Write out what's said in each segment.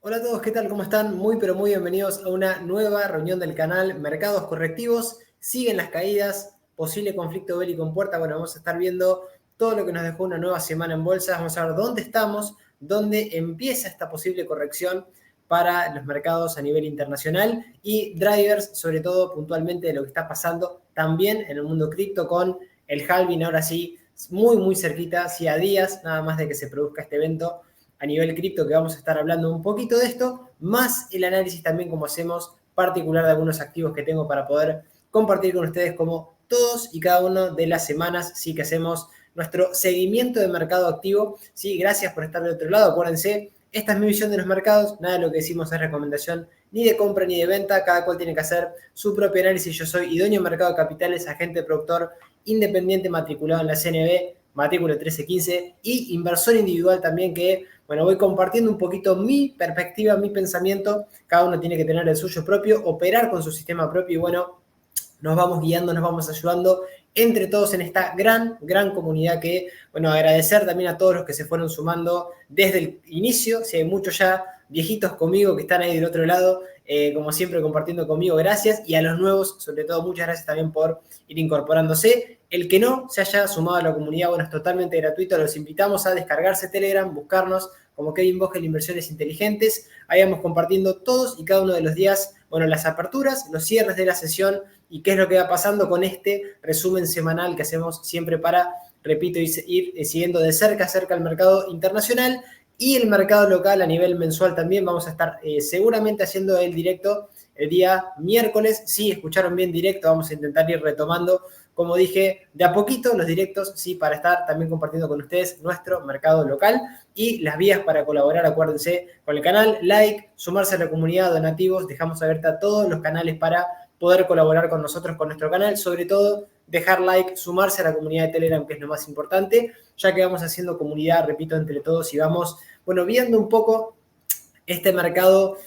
Hola a todos, ¿qué tal? ¿Cómo están? Muy pero muy bienvenidos a una nueva reunión del canal Mercados Correctivos. Siguen las caídas, posible conflicto bélico en puerta. Bueno, vamos a estar viendo todo lo que nos dejó una nueva semana en bolsa. Vamos a ver dónde estamos, dónde empieza esta posible corrección para los mercados a nivel internacional y drivers, sobre todo puntualmente de lo que está pasando también en el mundo cripto con el halving ahora sí, muy cerquita, sí a días nada más de que se produzca este evento a nivel cripto, que vamos a estar hablando un poquito de esto, más el análisis también como hacemos particular de algunos activos que tengo para poder compartir con ustedes como todos y cada uno de las semanas, sí que hacemos nuestro seguimiento de mercado activo. Sí, gracias por estar del otro lado. Acuérdense, esta es mi visión de los mercados, nada de lo que decimos es recomendación ni de compra ni de venta, cada cual tiene que hacer su propio análisis. Yo soy idóneo mercado de capitales, agente productor independiente matriculado en la CNB, matrícula 1315 y inversor individual también que, bueno, voy compartiendo un poquito mi perspectiva, mi pensamiento, cada uno tiene que tener el suyo propio, operar con su sistema propio y bueno, nos vamos guiando, nos vamos ayudando entre todos en esta gran comunidad que, bueno, agradecer también a todos los que se fueron sumando desde el inicio, si hay muchos ya viejitos conmigo que están ahí del otro lado, como siempre compartiendo conmigo, gracias, y a los nuevos, sobre todo, muchas gracias también por ir incorporándose. El que no se haya sumado a la comunidad, bueno, es totalmente gratuito, los invitamos a descargarse Telegram, buscarnos como Kevin Vogel Inversiones Inteligentes, ahí vamos compartiendo todos y cada uno de los días, bueno, las aperturas, los cierres de la sesión y qué es lo que va pasando con este resumen semanal que hacemos siempre para, repito, ir siguiendo de cerca el mercado internacional y el mercado local a nivel mensual también. Vamos a estar seguramente haciendo el directo el día miércoles. Sí, escucharon bien directo, vamos a intentar ir retomando, como dije, de a poquito los directos, sí, para estar también compartiendo con ustedes nuestro mercado local y las vías para colaborar, acuérdense, con el canal, like, sumarse a la comunidad, donativos, dejamos abierta todos los canales para poder colaborar con nosotros, con nuestro canal, sobre todo dejar like, sumarse a la comunidad de Telegram, que es lo más importante, ya que vamos haciendo comunidad, repito, entre todos y vamos, bueno, viendo un poco este mercado,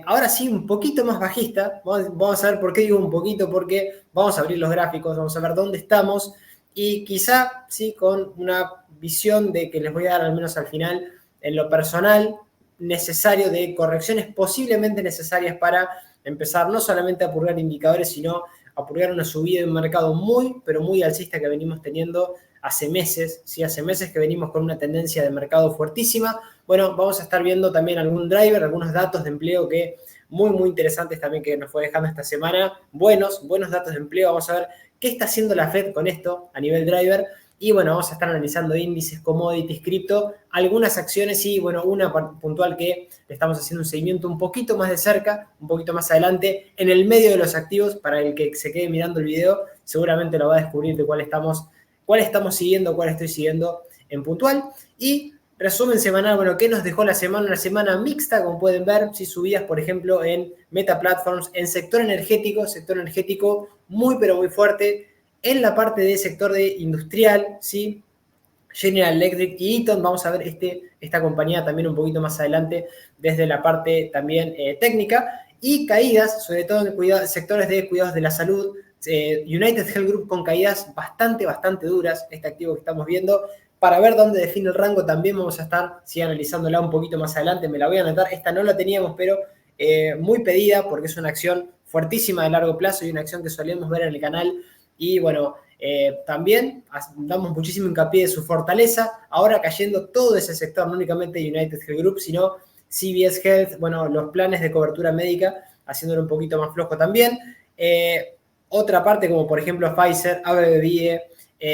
ahora sí, un poquito más bajista. Vamos a ver por qué digo un poquito, porque vamos a abrir los gráficos, vamos a ver dónde estamos y quizá, sí, con una visión de que les voy a dar al menos al final, en lo personal, necesario de correcciones posiblemente necesarias para empezar no solamente a purgar indicadores, sino a purgar una subida de un mercado pero muy alcista que venimos teniendo hace meses, ¿sí? Hace meses que venimos con una tendencia de mercado fuertísima. Bueno, vamos a estar viendo también algún driver, algunos datos de empleo que muy interesantes también que nos fue dejando esta semana. Buenos datos de empleo. Vamos a ver qué está haciendo la Fed con esto a nivel driver. Y bueno, vamos a estar analizando índices, commodities, cripto, algunas acciones y bueno, una puntual que le estamos haciendo un seguimiento un poquito más de cerca, un poquito más adelante, en el medio de los activos, para el que se quede mirando el video, seguramente lo va a descubrir de cuál estamos siguiendo, cuál estoy siguiendo en puntual. Y resumen semanal, bueno, ¿qué nos dejó la semana? Una semana mixta, como pueden ver, si subidas, por ejemplo, en Meta Platforms, en sector energético muy pero muy fuerte, en la parte de sector de industrial, ¿sí? General Electric y Eaton, vamos a ver esta compañía también un poquito más adelante desde la parte también técnica, y caídas, sobre todo en sectores de cuidados de la salud, United Health Group con caídas bastante duras, este activo que estamos viendo. Para ver dónde define el rango también vamos a estar analizándola un poquito más adelante, me la voy a anotar, esta no la teníamos, pero muy pedida porque es una acción fuertísima de largo plazo y una acción que solemos ver en el canal y bueno, también damos muchísimo hincapié de su fortaleza, ahora cayendo todo ese sector, no únicamente United Health Group, sino CVS Health, bueno, los planes de cobertura médica, haciéndolo un poquito más flojo también. Otra parte como por ejemplo Pfizer, AbbVie,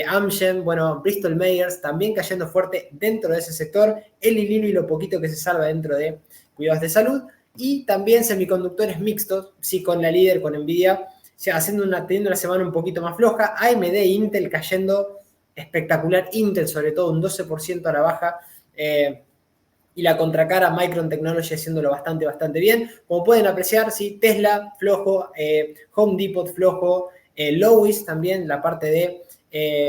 Amgen, bueno, Bristol Myers, también cayendo fuerte dentro de ese sector, el Lilly y lo poquito que se salva dentro de cuidados de salud, y también semiconductores mixtos, sí, con la líder, con Nvidia, teniendo una semana un poquito más floja, AMD e Intel cayendo espectacular, Intel sobre todo un 12% a la baja, y la contracara Micron Technology haciéndolo bastante bien. Como pueden apreciar, sí, Tesla flojo, Home Depot flojo, Lowe's también, la parte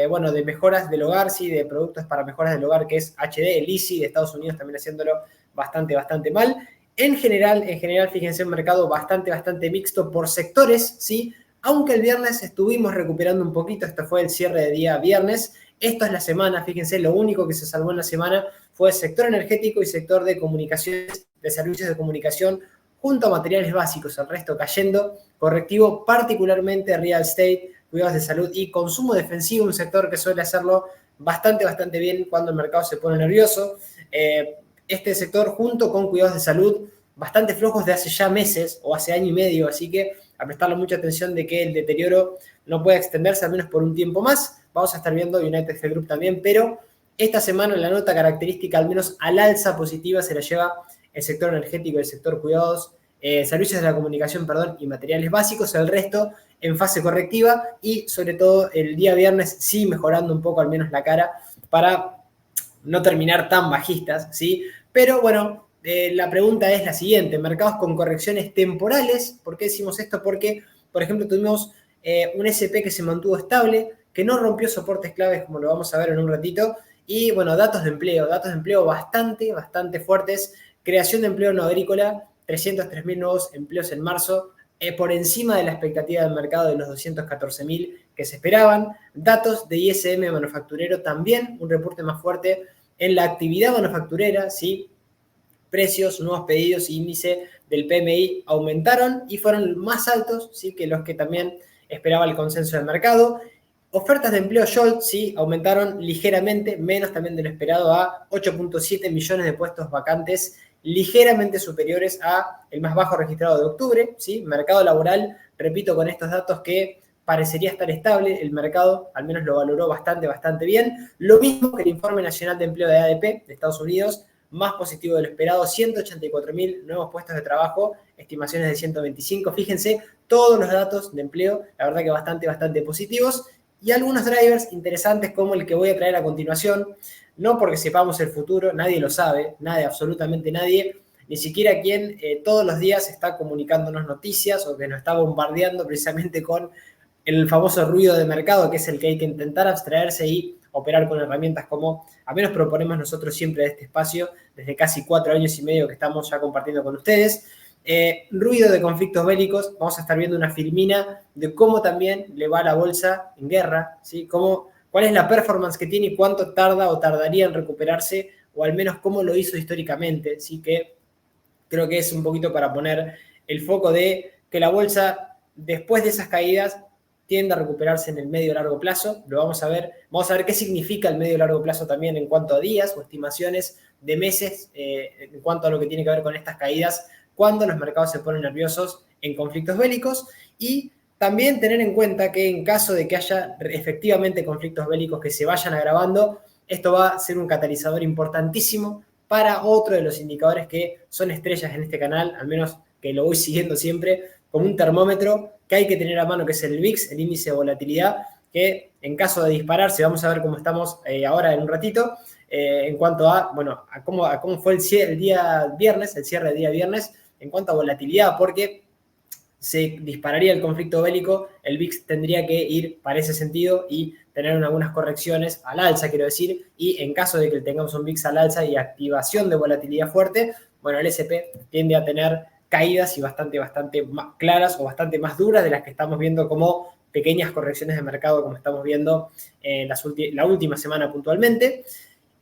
bueno, de mejoras del hogar, sí, de productos para mejoras del hogar, que es HD, el Easy de Estados Unidos también haciéndolo bastante mal. En general, fíjense, un mercado bastante mixto por sectores, ¿sí? Aunque el viernes estuvimos recuperando un poquito, esto fue el cierre de día viernes, Esto es la semana, fíjense, lo único que se salvó en la semana fue el sector energético y sector de comunicaciones, de servicios de comunicación, junto a materiales básicos, el resto cayendo, correctivo particularmente real estate, cuidados de salud y consumo defensivo, un sector que suele hacerlo bastante bien cuando el mercado se pone nervioso. Este sector junto con cuidados de salud bastante flojos de hace ya meses o hace año y medio, así que a prestarle mucha atención de que el deterioro no pueda extenderse al menos por un tiempo más. Vamos a estar viendo United Health Group también, pero esta semana la nota característica, al menos al alza positiva, se la lleva el sector energético, el sector cuidados, servicios de la comunicación, perdón, y materiales básicos, el resto en fase correctiva y sobre todo el día viernes sí mejorando un poco al menos la cara para no terminar tan bajistas, ¿sí? Pero bueno, la pregunta es la siguiente, mercados con correcciones temporales, ¿por qué decimos esto? Porque, por ejemplo, tuvimos un SP que se mantuvo estable, que no rompió soportes claves, como lo vamos a ver en un ratito, y bueno, datos de empleo bastante fuertes, creación de empleo no agrícola, 303.000 nuevos empleos en marzo, por encima de la expectativa del mercado de los 214.000 que se esperaban, datos de ISM manufacturero también, un reporte más fuerte en la actividad manufacturera, ¿sí? Precios, nuevos pedidos, índice del PMI aumentaron y fueron más altos, ¿sí? Que los que también esperaba el consenso del mercado. Ofertas de empleo JOLT, sí, aumentaron ligeramente, menos también de lo esperado, a 8.7 millones de puestos vacantes, ligeramente superiores a el más bajo registrado de octubre, ¿sí? Mercado laboral, repito con estos datos que parecería estar estable, el mercado al menos lo valoró bastante bien. Lo mismo que el Informe Nacional de Empleo de ADP de Estados Unidos, más positivo de lo esperado, 184.000 nuevos puestos de trabajo, estimaciones de 125. Fíjense, todos los datos de empleo, la verdad que bastante positivos. Y algunos drivers interesantes como el que voy a traer a continuación, no porque sepamos el futuro, nadie lo sabe, absolutamente nadie, ni siquiera quien todos los días está comunicándonos noticias o que nos está bombardeando precisamente con el famoso ruido de mercado, que es el que hay que intentar abstraerse y operar con herramientas como, al menos proponemos nosotros siempre de este espacio, desde casi 4 años y medio que estamos ya compartiendo con ustedes. Ruido de conflictos bélicos, vamos a estar viendo una filmina de cómo también le va a la bolsa en guerra, ¿sí? Cuál es la performance que tiene y cuánto tarda o tardaría en recuperarse, o al menos cómo lo hizo históricamente, ¿sí? Que creo que es un poquito para poner el foco de que la bolsa, después de esas caídas, tiende a recuperarse en el medio y largo plazo. Lo vamos a ver qué significa el medio y largo plazo también en cuanto a días o estimaciones de meses, en cuanto a lo que tiene que ver con estas caídas, cuando los mercados se ponen nerviosos en conflictos bélicos, y también tener en cuenta que en caso de que haya efectivamente conflictos bélicos que se vayan agravando, esto va a ser un catalizador importantísimo para otro de los indicadores que son estrellas en este canal, al menos que lo voy siguiendo siempre, como un termómetro que hay que tener a mano, que es el VIX, el índice de volatilidad, que en caso de dispararse, vamos a ver cómo estamos ahora en un ratito, en cuanto a cómo fue el día viernes, el cierre del día viernes, en cuanto a volatilidad, porque se dispararía el conflicto bélico, el VIX tendría que ir para ese sentido y tener algunas correcciones al alza, quiero decir, y en caso de que tengamos un VIX al alza y activación de volatilidad fuerte, bueno, el S&P tiende a tener caídas y bastante más claras o bastante más duras de las que estamos viendo como pequeñas correcciones de mercado, como estamos viendo en la última semana puntualmente.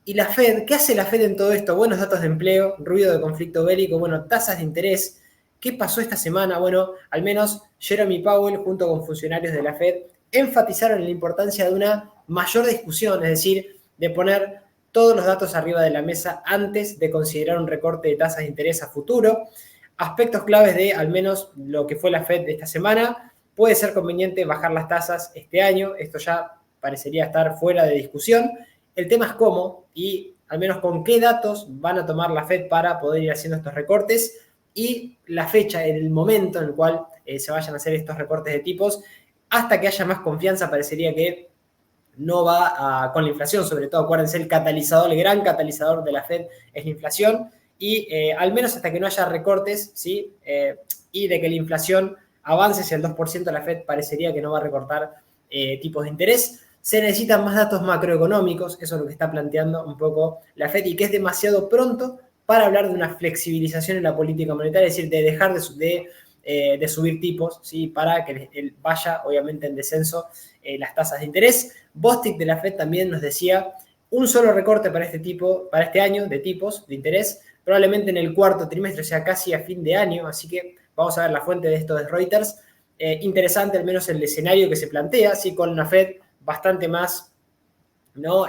Y la Fed, ¿qué hace la Fed en todo esto? Buenos datos de empleo, ruido de conflicto bélico, bueno, tasas de interés. ¿Qué pasó esta semana? Bueno, al menos Jeremy Powell junto con funcionarios de la Fed enfatizaron la importancia de una mayor discusión, es decir, de poner todos los datos arriba de la mesa antes de considerar un recorte de tasas de interés a futuro. Aspectos claves de al menos lo que fue la Fed de esta semana: puede ser conveniente bajar las tasas este año, esto ya parecería estar fuera de discusión. El tema es cómo y al menos con qué datos van a tomar la Fed para poder ir haciendo estos recortes, y la fecha, el momento en el cual se vayan a hacer estos recortes de tipos. Hasta que haya más confianza parecería que no va con la inflación, sobre todo acuérdense, el gran catalizador de la Fed es la inflación, y al menos hasta que no haya recortes, ¿sí? Y de que la inflación avance hacia el 2%, la Fed parecería que no va a recortar tipos de interés. Se necesitan más datos macroeconómicos, eso es lo que está planteando un poco la Fed, y que es demasiado pronto para hablar de una flexibilización en la política monetaria, es decir, de dejar de de subir tipos, ¿sí? Para que vaya obviamente en descenso las tasas de interés. Bostic de la Fed también nos decía un solo recorte para este año de tipos de interés, probablemente en el cuarto trimestre, o sea, casi a fin de año, así que vamos a ver la fuente de esto de Reuters. Interesante al menos el escenario que se plantea, ¿sí? Con una Fed bastante más, ¿no?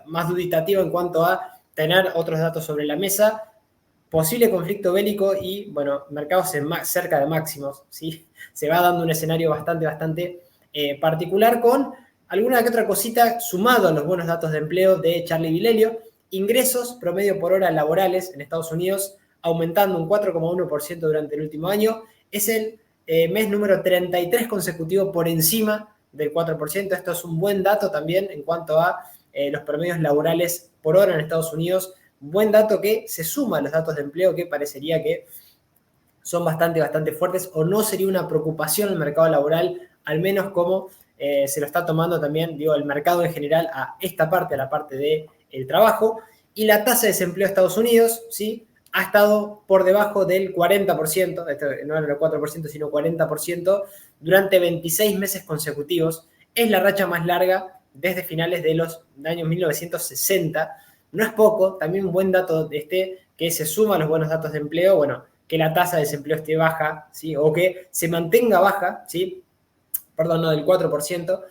Más duditativa en cuanto a tener otros datos sobre la mesa, posible conflicto bélico y, bueno, mercados cerca de máximos, ¿sí? Se va dando un escenario bastante particular con alguna que otra cosita sumado a los buenos datos de empleo de Charlie Vilelio. Ingresos promedio por hora laborales en Estados Unidos aumentando un 4,1% durante el último año. Es el mes número 33 consecutivo por encima del 4%. Esto es un buen dato también en cuanto a los promedios laborales por hora en Estados Unidos. Buen dato que se suma a los datos de empleo que parecería que son bastante fuertes o no sería una preocupación el mercado laboral, al menos como se lo está tomando también, digo, el mercado en general a esta parte, a la parte del trabajo. Y la tasa de desempleo de Estados Unidos, ¿sí? Ha estado por debajo del 40%, no era el 4%, sino 40%, durante 26 meses consecutivos. Es la racha más larga desde finales de los años 1960. No es poco, también un buen dato que se suma a los buenos datos de empleo, bueno, que la tasa de desempleo esté baja, ¿sí? O que se mantenga baja, ¿sí? Perdón, no del 4%,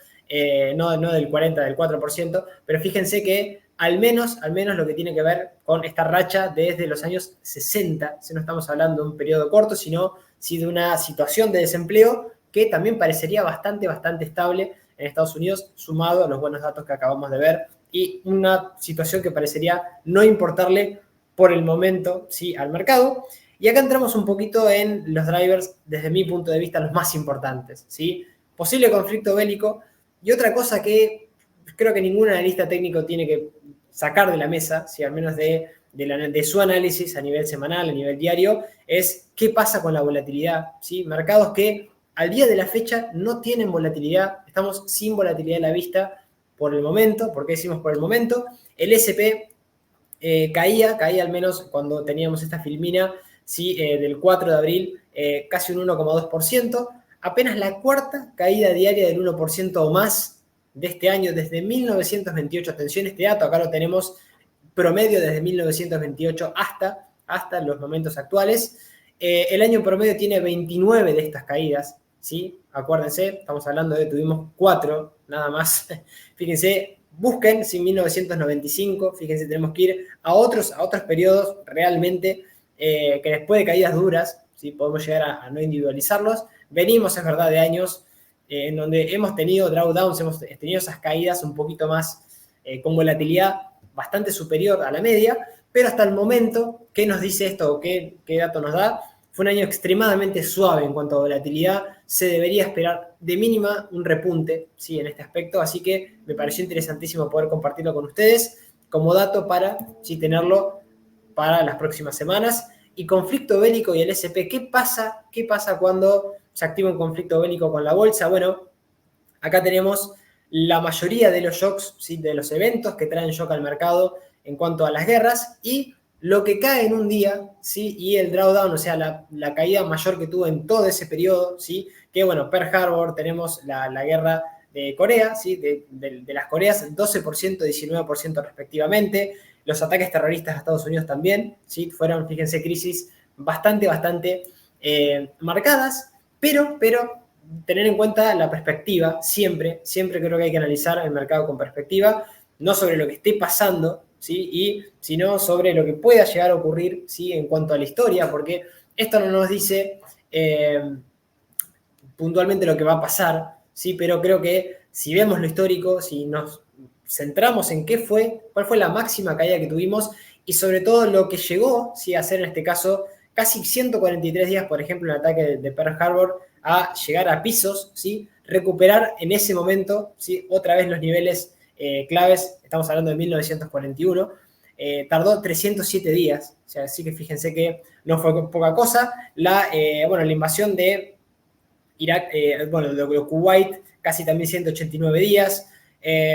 no del 40%, del 4%, pero fíjense que al menos lo que tiene que ver con esta racha desde los años 60, si no estamos hablando de un periodo corto, sino sí de una situación de desempleo que también parecería bastante estable en Estados Unidos, sumado a los buenos datos que acabamos de ver, y una situación que parecería no importarle por el momento, ¿sí? Al mercado. Y acá entramos un poquito en los drivers, desde mi punto de vista, los más importantes, ¿sí? Posible conflicto bélico. Y otra cosa que creo que ningún analista técnico tiene que sacar de la mesa, ¿sí? Al menos de su análisis a nivel semanal, a nivel diario, es qué pasa con la volatilidad, ¿sí? Mercados que al día de la fecha no tienen volatilidad, estamos sin volatilidad a la vista por el momento. ¿Por qué decimos por el momento? El S&P caía al menos cuando teníamos esta filmina, ¿sí? Del 4 de abril, casi un 1,2%, apenas la cuarta caída diaria del 1% o más de este año, desde 1928. Atención, este dato acá lo tenemos promedio desde 1928 hasta los momentos actuales. El año promedio tiene 29 de estas caídas, ¿sí? Acuérdense, estamos hablando tuvimos 4 nada más. Fíjense, busquen si 1995, fíjense, tenemos que ir a otros periodos realmente que después de caídas duras, ¿sí? Podemos llegar a no individualizarlos. Venimos, es verdad, de años en donde hemos tenido drawdowns, hemos tenido esas caídas un poquito más con volatilidad bastante superior a la media, pero hasta el momento, ¿qué nos dice esto o qué dato nos da? Fue un año extremadamente suave en cuanto a volatilidad. Se debería esperar de mínima un repunte, ¿sí? En este aspecto, así que me pareció interesantísimo poder compartirlo con ustedes como dato para sí, tenerlo para las próximas semanas. Y conflicto bélico y el S&P, ¿qué pasa cuando se activa un conflicto bélico con la bolsa? Bueno, acá tenemos la mayoría de los shocks, ¿sí? De los eventos que traen shock al mercado en cuanto a las guerras y lo que cae en un día, ¿sí? Y el drawdown, o sea, la caída mayor que tuvo en todo ese periodo, ¿sí? Que bueno, Pearl Harbor, tenemos la guerra de Corea, ¿sí? De las Coreas, 12%, 19% respectivamente. Los ataques terroristas a Estados Unidos también, ¿sí? Fueron, fíjense, crisis bastante marcadas, pero tener en cuenta la perspectiva, siempre creo que hay que analizar el mercado con perspectiva, no sobre lo que esté pasando, ¿sí? Sino sobre lo que pueda llegar a ocurrir, ¿sí? En cuanto a la historia, porque esto no nos dice puntualmente lo que va a pasar, ¿sí? Pero creo que si vemos lo histórico, si nos centramos en cuál fue la máxima caída que tuvimos y sobre todo lo que llegó, ¿sí? A ser en este caso casi 143 días, por ejemplo, el ataque de Pearl Harbor, a llegar a pisos, ¿sí? Recuperar en ese momento, ¿sí? Otra vez los niveles claves, estamos hablando de 1941, tardó 307 días, o sea, así que fíjense que no fue poca cosa. La invasión de Irak, de Kuwait, casi también 189 días.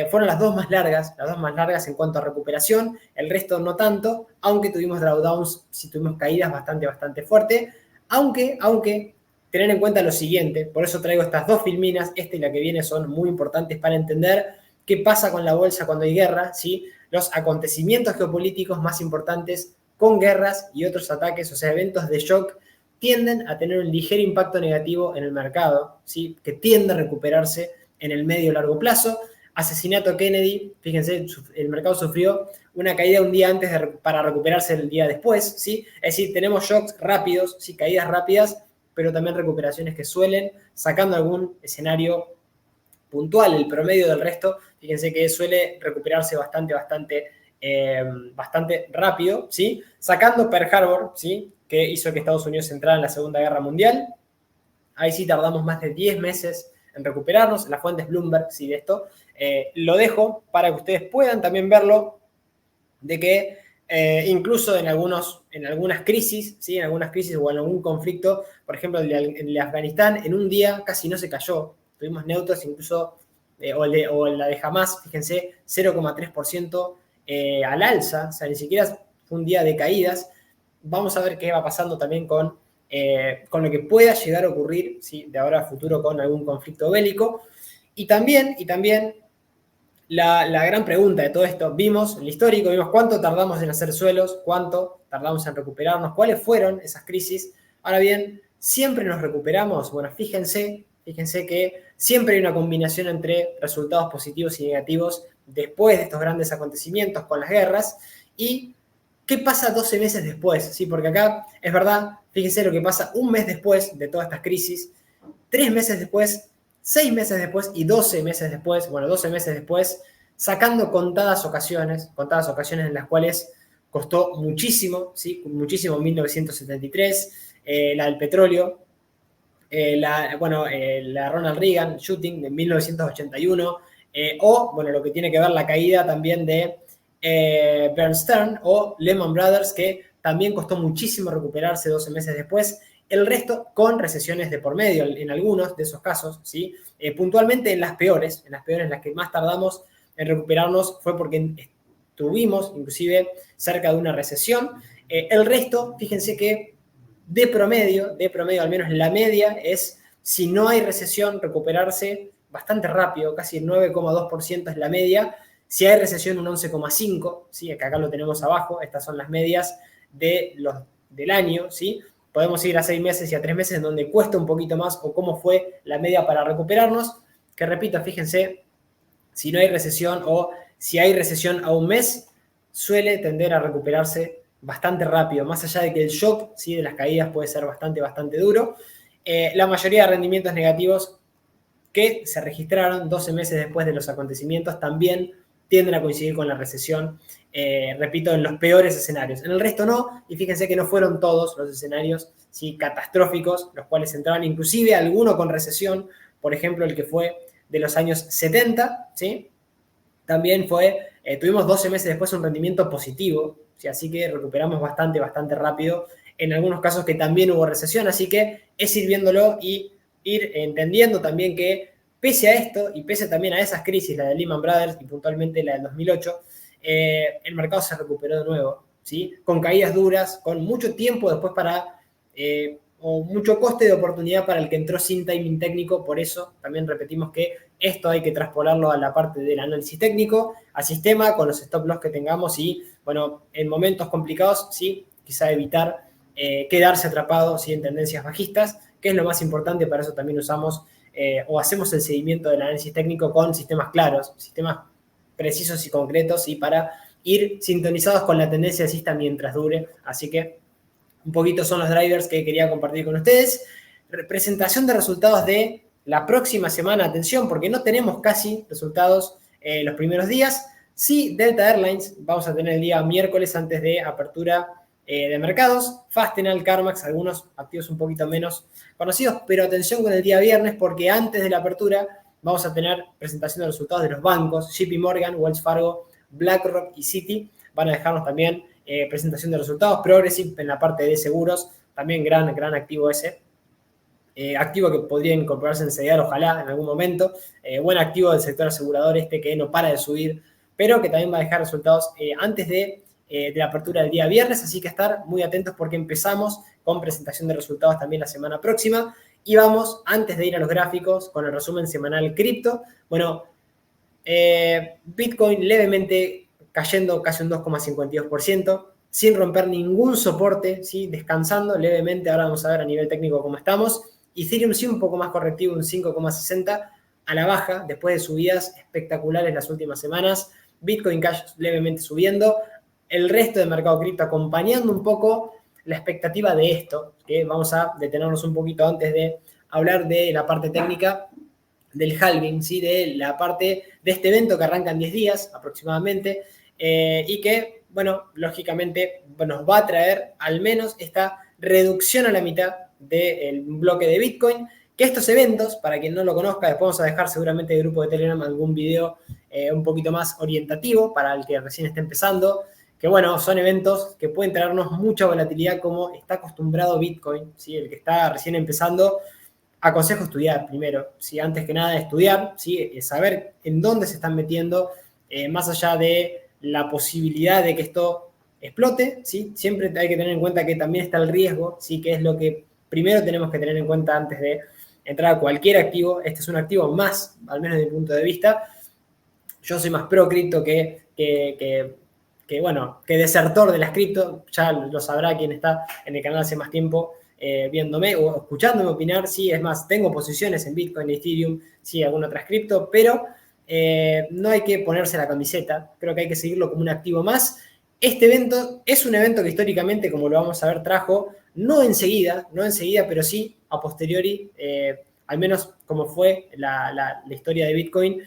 Fueron las dos más largas en cuanto a recuperación, el resto no tanto, aunque tuvimos drawdowns, sí tuvimos caídas bastante fuertes, aunque tener en cuenta lo siguiente, por eso traigo estas dos filminas, esta y la que viene son muy importantes para entender qué pasa con la bolsa cuando hay guerra, ¿sí? Los acontecimientos geopolíticos más importantes con guerras y otros ataques, o sea, eventos de shock, tienden a tener un ligero impacto negativo en el mercado, ¿sí? Que tiende a recuperarse en el medio y largo plazo. Asesinato Kennedy, fíjense, el mercado sufrió una caída un día antes para recuperarse el día después, ¿sí? Es decir, tenemos shocks rápidos, ¿sí? Caídas rápidas, pero también recuperaciones que suelen, sacando algún escenario puntual, el promedio del resto, fíjense que suele recuperarse bastante rápido, ¿sí? Sacando Pearl Harbor, ¿sí? Que hizo que Estados Unidos entrara en la Segunda Guerra Mundial. Ahí sí tardamos más de 10 meses en recuperarnos. La fuente es Bloomberg, sí, de esto. Lo dejo para que ustedes puedan también verlo, de que incluso en algunas crisis, ¿sí? En algunas crisis o en algún conflicto, por ejemplo, el de Afganistán, en un día casi no se cayó. Tuvimos neutros incluso, o la de Hamas, fíjense, 0,3% al alza, o sea, ni siquiera fue un día de caídas. Vamos a ver qué va pasando también con lo que pueda llegar a ocurrir, ¿sí? De ahora a futuro con algún conflicto bélico. Y también la gran pregunta de todo esto, vimos el histórico, vimos cuánto tardamos en hacer suelos, cuánto tardamos en recuperarnos, cuáles fueron esas crisis. Ahora bien, ¿siempre nos recuperamos? Bueno, fíjense que siempre hay una combinación entre resultados positivos y negativos después de estos grandes acontecimientos con las guerras. ¿Y qué pasa 12 meses después? ¿Sí? Porque acá es verdad, fíjense lo que pasa un mes después de todas estas crisis, 3 meses después, 6 meses después y 12 meses después, bueno, 12 meses después, sacando contadas ocasiones en las cuales costó muchísimo, ¿sí? Muchísimo, 1973, la del petróleo, la Ronald Reagan shooting de 1981, o, bueno, lo que tiene que ver la caída también de Bear Stearns o Lehman Brothers, que también costó muchísimo recuperarse 12 meses después. El resto con recesiones de por medio en algunos de esos casos, ¿sí? Puntualmente en las peores, en las que más tardamos en recuperarnos fue porque estuvimos inclusive cerca de una recesión. El resto, fíjense que de promedio, al menos la media es, si no hay recesión, recuperarse bastante rápido, casi el 9,2% es la media. Si hay recesión, un 11,5%, ¿sí? Acá lo tenemos abajo, estas son las medias del año, ¿sí? Podemos ir a 6 meses y a 3 meses en donde cuesta un poquito más, o cómo fue la media para recuperarnos, que repito, fíjense, si no hay recesión o si hay recesión a un mes, suele tender a recuperarse bastante rápido, más allá de que el shock, ¿sí? De las caídas puede ser bastante duro. La mayoría de rendimientos negativos que se registraron 12 meses después de los acontecimientos también tienden a coincidir con la recesión, repito, en los peores escenarios. En el resto no, y fíjense que no fueron todos los escenarios, ¿sí? Catastróficos, los cuales entraban inclusive alguno con recesión, por ejemplo, el que fue de los años 70, ¿sí? También tuvimos 12 meses después un rendimiento positivo, ¿sí? Así que recuperamos bastante rápido, en algunos casos que también hubo recesión, así que es ir viéndolo y ir entendiendo también que pese a esto y pese también a esas crisis, la de Lehman Brothers y puntualmente la del 2008, el mercado se recuperó de nuevo, ¿sí? Con caídas duras, con mucho tiempo después o mucho coste de oportunidad para el que entró sin timing técnico. Por eso también repetimos que esto hay que traspolarlo a la parte del análisis técnico, al sistema, con los stop loss que tengamos y, bueno, en momentos complicados, sí, quizá evitar quedarse atrapado, ¿sí? En tendencias bajistas, que es lo más importante. Para eso también usamos o hacemos el seguimiento del análisis técnico con sistemas claros, sistemas precisos y concretos, y para ir sintonizados con la tendencia alcista mientras dure. Así que un poquito son los drivers que quería compartir con ustedes. Presentación de resultados de la próxima semana. Atención, porque no tenemos casi resultados los primeros días. Sí, Delta Airlines vamos a tener el día miércoles antes de apertura de mercados. Fastenal, CarMax, algunos activos un poquito menos conocidos, pero atención con el día viernes, porque antes de la apertura vamos a tener presentación de resultados de los bancos. JP Morgan, Wells Fargo, BlackRock y Citi van a dejarnos también presentación de resultados. Progressive en la parte de seguros, también gran activo ese. Activo que podría incorporarse en CDR, ojalá, en algún momento. Buen activo del sector asegurador que no para de subir, pero que también va a dejar resultados antes de la apertura del día viernes, así que estar muy atentos porque empezamos con presentación de resultados también la semana próxima. Y vamos, antes de ir a los gráficos, con el resumen semanal cripto. Bueno, Bitcoin levemente cayendo casi un 2,52%, sin romper ningún soporte, ¿sí? Descansando levemente. Ahora vamos a ver a nivel técnico cómo estamos. Ethereum sí un poco más correctivo, un 5,60 a la baja, después de subidas espectaculares las últimas semanas. Bitcoin Cash levemente subiendo. El resto del mercado cripto acompañando un poco la expectativa de esto, que vamos a detenernos un poquito antes de hablar de la parte técnica del halving, ¿sí? De la parte de este evento que arranca en 10 días aproximadamente, y que, bueno, lógicamente nos va a traer al menos esta reducción a la mitad del bloque de Bitcoin, que estos eventos, para quien no lo conozca, después vamos a dejar seguramente en el grupo de Telegram algún video un poquito más orientativo para el que recién esté empezando, que bueno, son eventos que pueden traernos mucha volatilidad como está acostumbrado Bitcoin, ¿sí? El que está recién empezando, aconsejo estudiar primero, ¿sí? Antes que nada estudiar, ¿sí? Saber en dónde se están metiendo, más allá de la posibilidad de que esto explote, ¿sí? Siempre hay que tener en cuenta que también está el riesgo, ¿sí? Que es lo que primero tenemos que tener en cuenta antes de entrar a cualquier activo. Este es un activo más, al menos desde mi punto de vista. Yo soy más pro cripto que desertor de las cripto. Ya lo sabrá quien está en el canal hace más tiempo viéndome o escuchándome opinar. Sí, es más, tengo posiciones en Bitcoin, Ethereum, sí, alguna otra cripto, pero no hay que ponerse la camiseta. Creo que hay que seguirlo como un activo más. Este evento es un evento que históricamente, como lo vamos a ver, trajo no enseguida, pero sí a posteriori, al menos como fue la historia de Bitcoin,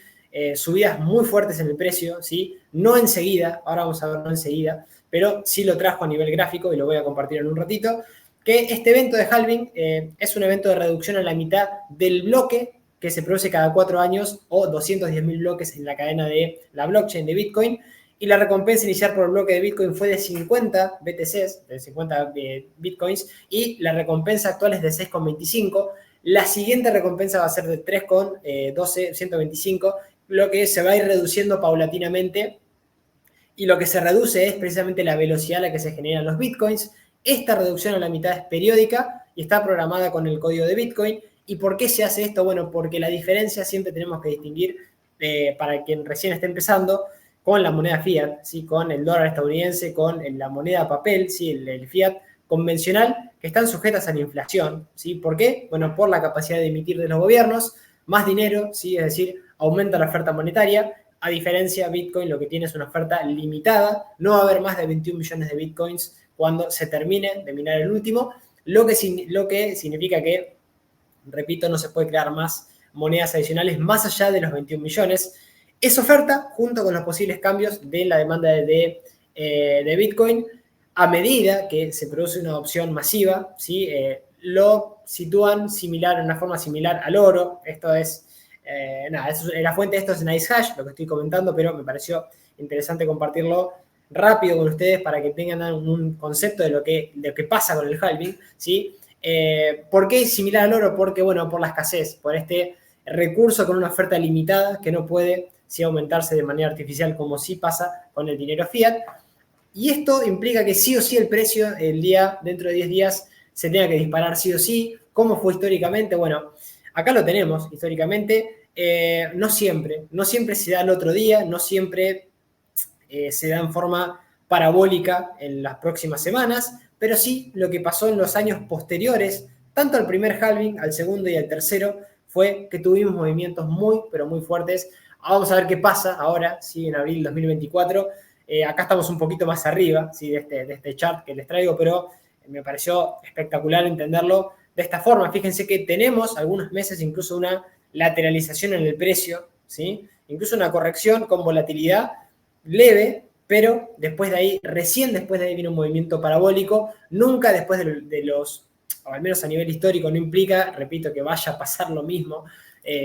subidas muy fuertes en el precio, ¿sí? No enseguida, ahora vamos a ver no enseguida, pero sí lo trajo a nivel gráfico y lo voy a compartir en un ratito, que este evento de halving es un evento de reducción a la mitad del bloque que se produce cada 4 años o 210.000 bloques en la cadena de la blockchain de Bitcoin, y la recompensa inicial por bloque de Bitcoin fue de 50 BTCs, de 50 Bitcoins, y la recompensa actual es de 6,25. La siguiente recompensa va a ser de 3,12, 125, lo que se va a ir reduciendo paulatinamente, y lo que se reduce es precisamente la velocidad a la que se generan los Bitcoins. Esta reducción a la mitad es periódica y está programada con el código de Bitcoin. ¿Y por qué se hace esto? Bueno, porque la diferencia siempre tenemos que distinguir, para quien recién esté empezando, con la moneda fiat, ¿sí? Con el dólar estadounidense, con la moneda papel, ¿sí? el fiat convencional, que están sujetas a la inflación, ¿sí? ¿Por qué? Bueno, por la capacidad de emitir de los gobiernos, más dinero, ¿sí? Es decir, aumenta la oferta monetaria. A diferencia, Bitcoin lo que tiene es una oferta limitada, no va a haber más de 21 millones de Bitcoins cuando se termine de minar el último, lo que significa que, repito, no se puede crear más monedas adicionales más allá de los 21 millones. Esa oferta, junto con los posibles cambios de la demanda de Bitcoin, a medida que se produce una adopción masiva, ¿sí? Lo sitúan similar, en una forma similar al oro. Esto es, la fuente de esto es NiceHash, lo que estoy comentando, pero me pareció interesante compartirlo rápido con ustedes para que tengan un concepto de lo que pasa con el halving, ¿sí? ¿Por qué es similar al oro? Porque, bueno, por la escasez, por este recurso con una oferta limitada que no puede aumentarse de manera artificial como sí pasa con el dinero fiat. Y esto implica que sí o sí el precio dentro de 10 días se tenga que disparar sí o sí. ¿Cómo fue históricamente? Bueno, acá lo tenemos históricamente. No siempre se da el otro día, no siempre se da en forma parabólica en las próximas semanas, pero sí lo que pasó en los años posteriores, tanto al primer halving, al segundo y al tercero, fue que tuvimos movimientos muy, pero muy fuertes. Vamos a ver qué pasa ahora, ¿sí? En abril de 2024. Acá estamos un poquito más arriba, ¿sí? de este chart que les traigo, pero me pareció espectacular entenderlo de esta forma. Fíjense que tenemos algunos meses incluso una lateralización en el precio, ¿sí? Incluso una corrección con volatilidad leve, pero recién después de ahí viene un movimiento parabólico. Nunca después de los, o al menos a nivel histórico, no implica, repito, que vaya a pasar lo mismo.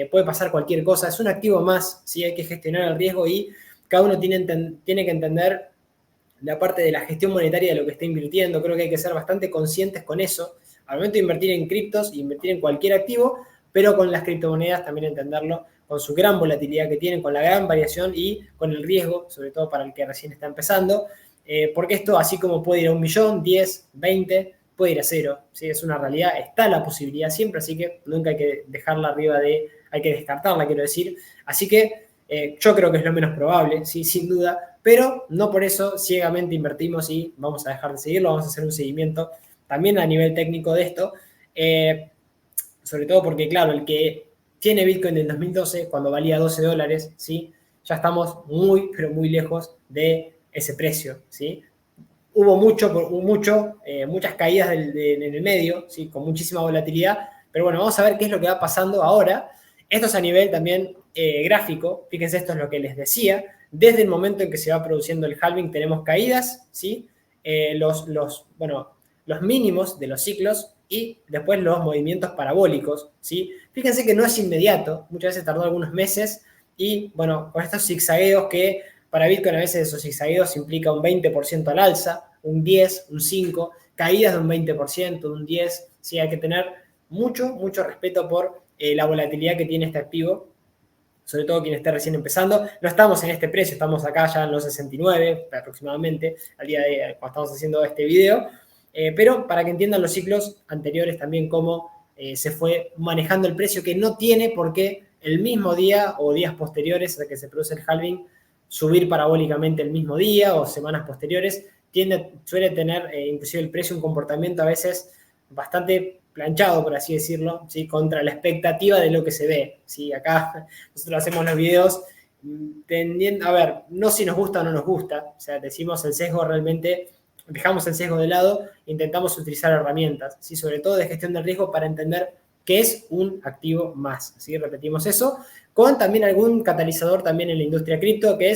Puede pasar cualquier cosa. Es un activo más, ¿sí? Hay que gestionar el riesgo y cada uno tiene que entender la parte de la gestión monetaria de lo que está invirtiendo. Creo que hay que ser bastante conscientes con eso. Al momento de invertir en criptos, invertir en cualquier activo, pero con las criptomonedas también entenderlo, con su gran volatilidad que tienen, con la gran variación y con el riesgo, sobre todo para el que recién está empezando. Porque esto, así como puede ir a 1 millón, 10, 20, puede ir a cero, ¿sí? Es una realidad, está la posibilidad siempre, así que nunca hay que dejarla arriba hay que descartarla, quiero decir. Así que yo creo que es lo menos probable, ¿sí? Sin duda, pero no por eso ciegamente invertimos y vamos a dejar de seguirlo, vamos a hacer un seguimiento también a nivel técnico de esto, sobre todo porque, claro, el que tiene Bitcoin en 2012, cuando valía $12, ¿sí? Ya estamos muy, pero muy lejos de ese precio, ¿sí? Hubo muchas caídas en el medio, ¿sí? Con muchísima volatilidad, pero bueno, vamos a ver qué es lo que va pasando ahora. Esto es a nivel también gráfico, fíjense, esto es lo que les decía, desde el momento en que se va produciendo el halving tenemos caídas, ¿sí? Los mínimos de los ciclos y después los movimientos parabólicos, ¿sí? Fíjense que no es inmediato, muchas veces tardó algunos meses y bueno, con estos zigzagueos que para Bitcoin a veces esos zigzagueos implica un 20% al alza, un 10, un 5, caídas de un 20%, un 10, ¿sí? Hay que tener mucho respeto por la volatilidad que tiene este activo, sobre todo quien esté recién empezando. No estamos en este precio, estamos acá ya en los 69 aproximadamente, al día de cuando estamos haciendo este video, pero para que entiendan los ciclos anteriores también cómo se fue manejando el precio, que no tiene por qué el mismo día o días posteriores a que se produce el halving subir parabólicamente el mismo día o semanas posteriores, suele tener inclusive el precio un comportamiento a veces bastante planchado, por así decirlo, ¿sí? Contra la expectativa de lo que se ve, ¿sí? Acá nosotros hacemos los videos tendiendo, a ver, no si nos gusta o no nos gusta, o sea, decimos el sesgo realmente, dejamos el sesgo de lado, intentamos utilizar herramientas, ¿sí? Sobre todo de gestión del riesgo para entender qué es un activo más, ¿sí? Repetimos eso, con también algún catalizador también en la industria cripto, que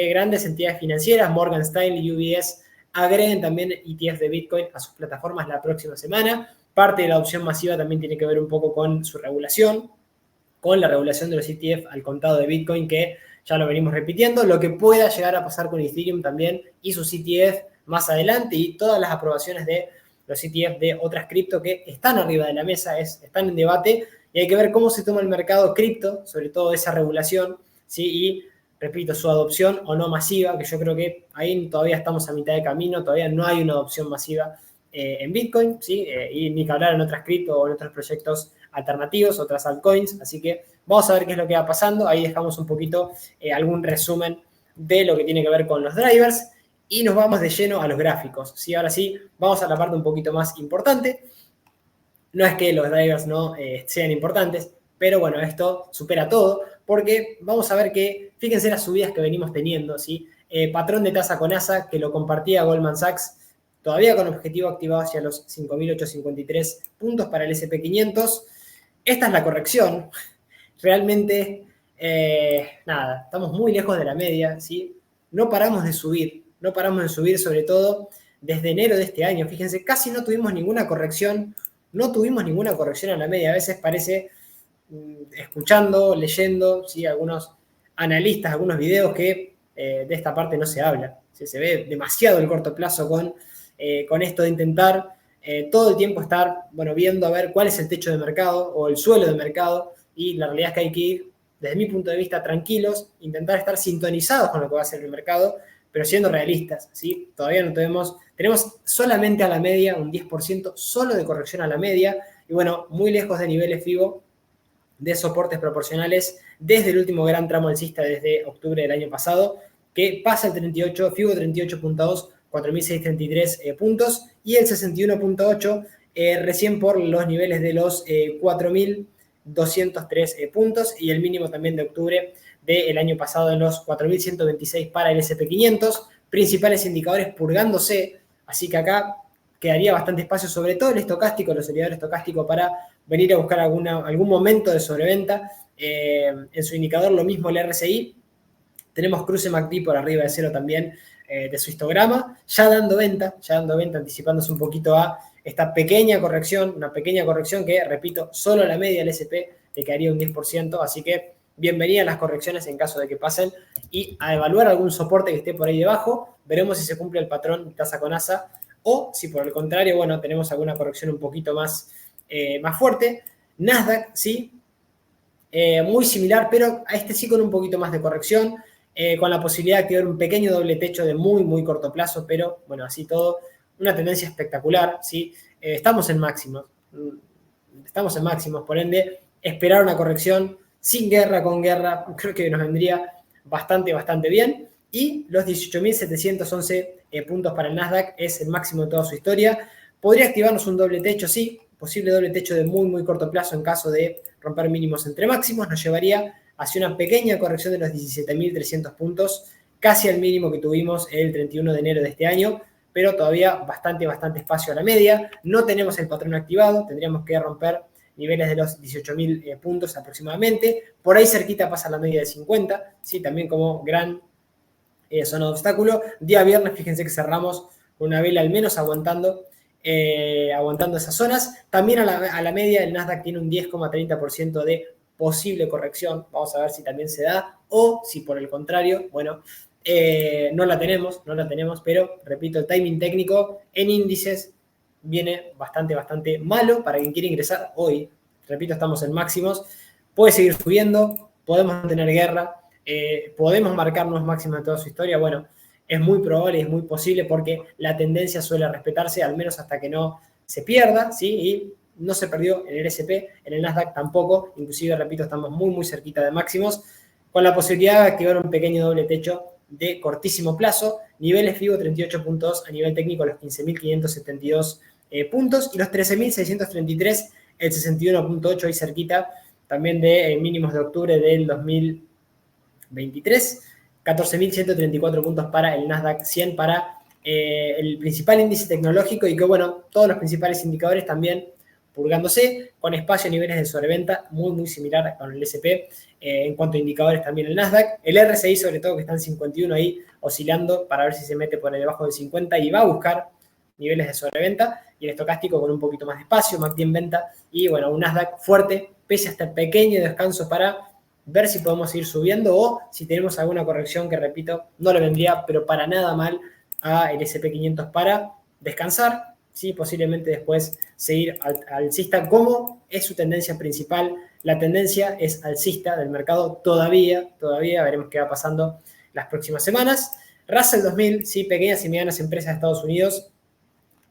grandes entidades financieras, Morgan Stanley y UBS, agreguen también ETFs de Bitcoin a sus plataformas la próxima semana. Parte de la adopción masiva también tiene que ver un poco con su regulación, con la regulación de los ETF al contado de Bitcoin, que ya lo venimos repitiendo, lo que pueda llegar a pasar con Ethereum también y sus ETF más adelante y todas las aprobaciones de los ETF de otras cripto que están arriba de la mesa, están en debate y hay que ver cómo se toma el mercado cripto, sobre todo esa regulación, ¿sí? Y repito, su adopción o no masiva, que yo creo que ahí todavía estamos a mitad de camino, todavía no hay una adopción masiva en Bitcoin, ¿sí? Y ni que hablar en otras cripto o en otros proyectos alternativos, otras altcoins, así que vamos a ver qué es lo que va pasando, ahí dejamos un poquito algún resumen de lo que tiene que ver con los drivers y nos vamos de lleno a los gráficos, ¿sí? Ahora sí, vamos a la parte un poquito más importante, no es que los drivers no sean importantes, pero bueno, esto supera todo, porque vamos a ver que, fíjense las subidas que venimos teniendo, ¿sí? Patrón de tasa con ASA, que lo compartía Goldman Sachs, todavía con objetivo activado hacia los 5.853 puntos para el S&P 500. Esta es la corrección. Realmente, nada, estamos muy lejos de la media, ¿sí? No paramos de subir, sobre todo desde enero de este año. Fíjense, casi no tuvimos ninguna corrección a la media. A veces parece, escuchando, leyendo, ¿sí? Algunos analistas, algunos videos que de esta parte no se habla. ¿Sí? Se ve demasiado el corto plazo con esto de intentar todo el tiempo estar, bueno, viendo a ver cuál es el techo de mercado o el suelo de mercado, y la realidad es que hay que ir, desde mi punto de vista, tranquilos, intentar estar sintonizados con lo que va a hacer el mercado, pero siendo realistas, ¿sí? Todavía no tenemos solamente a la media un 10% solo de corrección a la media, y bueno, muy lejos de niveles FIBO de soportes proporcionales desde el último gran tramo alcista desde octubre del año pasado, que pasa el 38, FIBO 38.2, 4.633 puntos, y el 61.8 recién por los niveles de los 4.203 puntos, y el mínimo también de octubre del año pasado en los 4.126 para el S&P 500, principales indicadores purgándose, así que acá quedaría bastante espacio, sobre todo el estocástico, el oscilador estocástico, para venir a buscar algún momento de sobreventa. En su indicador lo mismo el RSI, tenemos cruce MACD por arriba de cero también de su histograma, ya dando venta, anticipándose un poquito a esta pequeña corrección, una pequeña corrección que, repito, solo la media del SP le quedaría un 10%, así que bienvenidas las correcciones en caso de que pasen, y a evaluar algún soporte que esté por ahí debajo, veremos si se cumple el patrón tasa con ASA, o si por el contrario, bueno, tenemos alguna corrección un poquito más fuerte. Nasdaq, sí, muy similar, pero a este sí con un poquito más de corrección, con la posibilidad de activar un pequeño doble techo de muy corto plazo, pero bueno, así todo, una tendencia espectacular, ¿sí? Estamos en máximos, por ende, esperar una corrección sin guerra, con guerra, creo que nos vendría bastante, bastante bien. Y los 18.711 puntos para el Nasdaq es el máximo de toda su historia. Podría activarnos un doble techo, sí, posible doble techo de muy, muy corto plazo en caso de romper mínimos entre máximos, nos llevaría hacia una pequeña corrección de los 17.300 puntos, casi al mínimo que tuvimos el 31 de enero de este año, pero todavía bastante, bastante espacio a la media. No tenemos el patrón activado, tendríamos que romper niveles de los 18.000 puntos aproximadamente. Por ahí cerquita pasa la media de 50, ¿sí? También como gran zona de obstáculo. Día viernes, fíjense que cerramos con una vela al menos aguantando esas zonas. También a la media el Nasdaq tiene un 10,30% de posible corrección. Vamos a ver si también se da o si por el contrario, bueno, no la tenemos, pero repito, el timing técnico en índices viene bastante, bastante malo para quien quiere ingresar hoy. Repito, estamos en máximos. Puede seguir subiendo, podemos tener guerra, podemos marcar nuevos máximos de toda su historia. Bueno, es muy probable y es muy posible porque la tendencia suele respetarse, al menos hasta que no se pierda, ¿sí? Y no se perdió en el S&P, en el Nasdaq tampoco, inclusive, repito, estamos muy, muy cerquita de máximos, con la posibilidad de activar un pequeño doble techo de cortísimo plazo, niveles FIBO 38 puntos, a nivel técnico los 15.572 puntos y los 13.633, el 61.8 ahí cerquita, también de mínimos de octubre del 2023, 14.134 puntos para el Nasdaq 100, para el principal índice tecnológico y que, bueno, todos los principales indicadores también purgándose, con espacio a niveles de sobreventa muy, muy similar con el S&P. En cuanto a indicadores también el Nasdaq, el RSI sobre todo que está en 51 ahí oscilando para ver si se mete por debajo del 50 y va a buscar niveles de sobreventa, y el estocástico con un poquito más de espacio, MACD en venta, y bueno, un Nasdaq fuerte, pese a este pequeño descanso para ver si podemos ir subiendo o si tenemos alguna corrección que, repito, no le vendría, pero para nada mal a el S&P 500 para descansar, ¿sí? Posiblemente después seguir alcista, como es su tendencia principal. La tendencia es alcista del mercado todavía, veremos qué va pasando las próximas semanas. Russell 2000, ¿sí? Pequeñas y medianas empresas de Estados Unidos,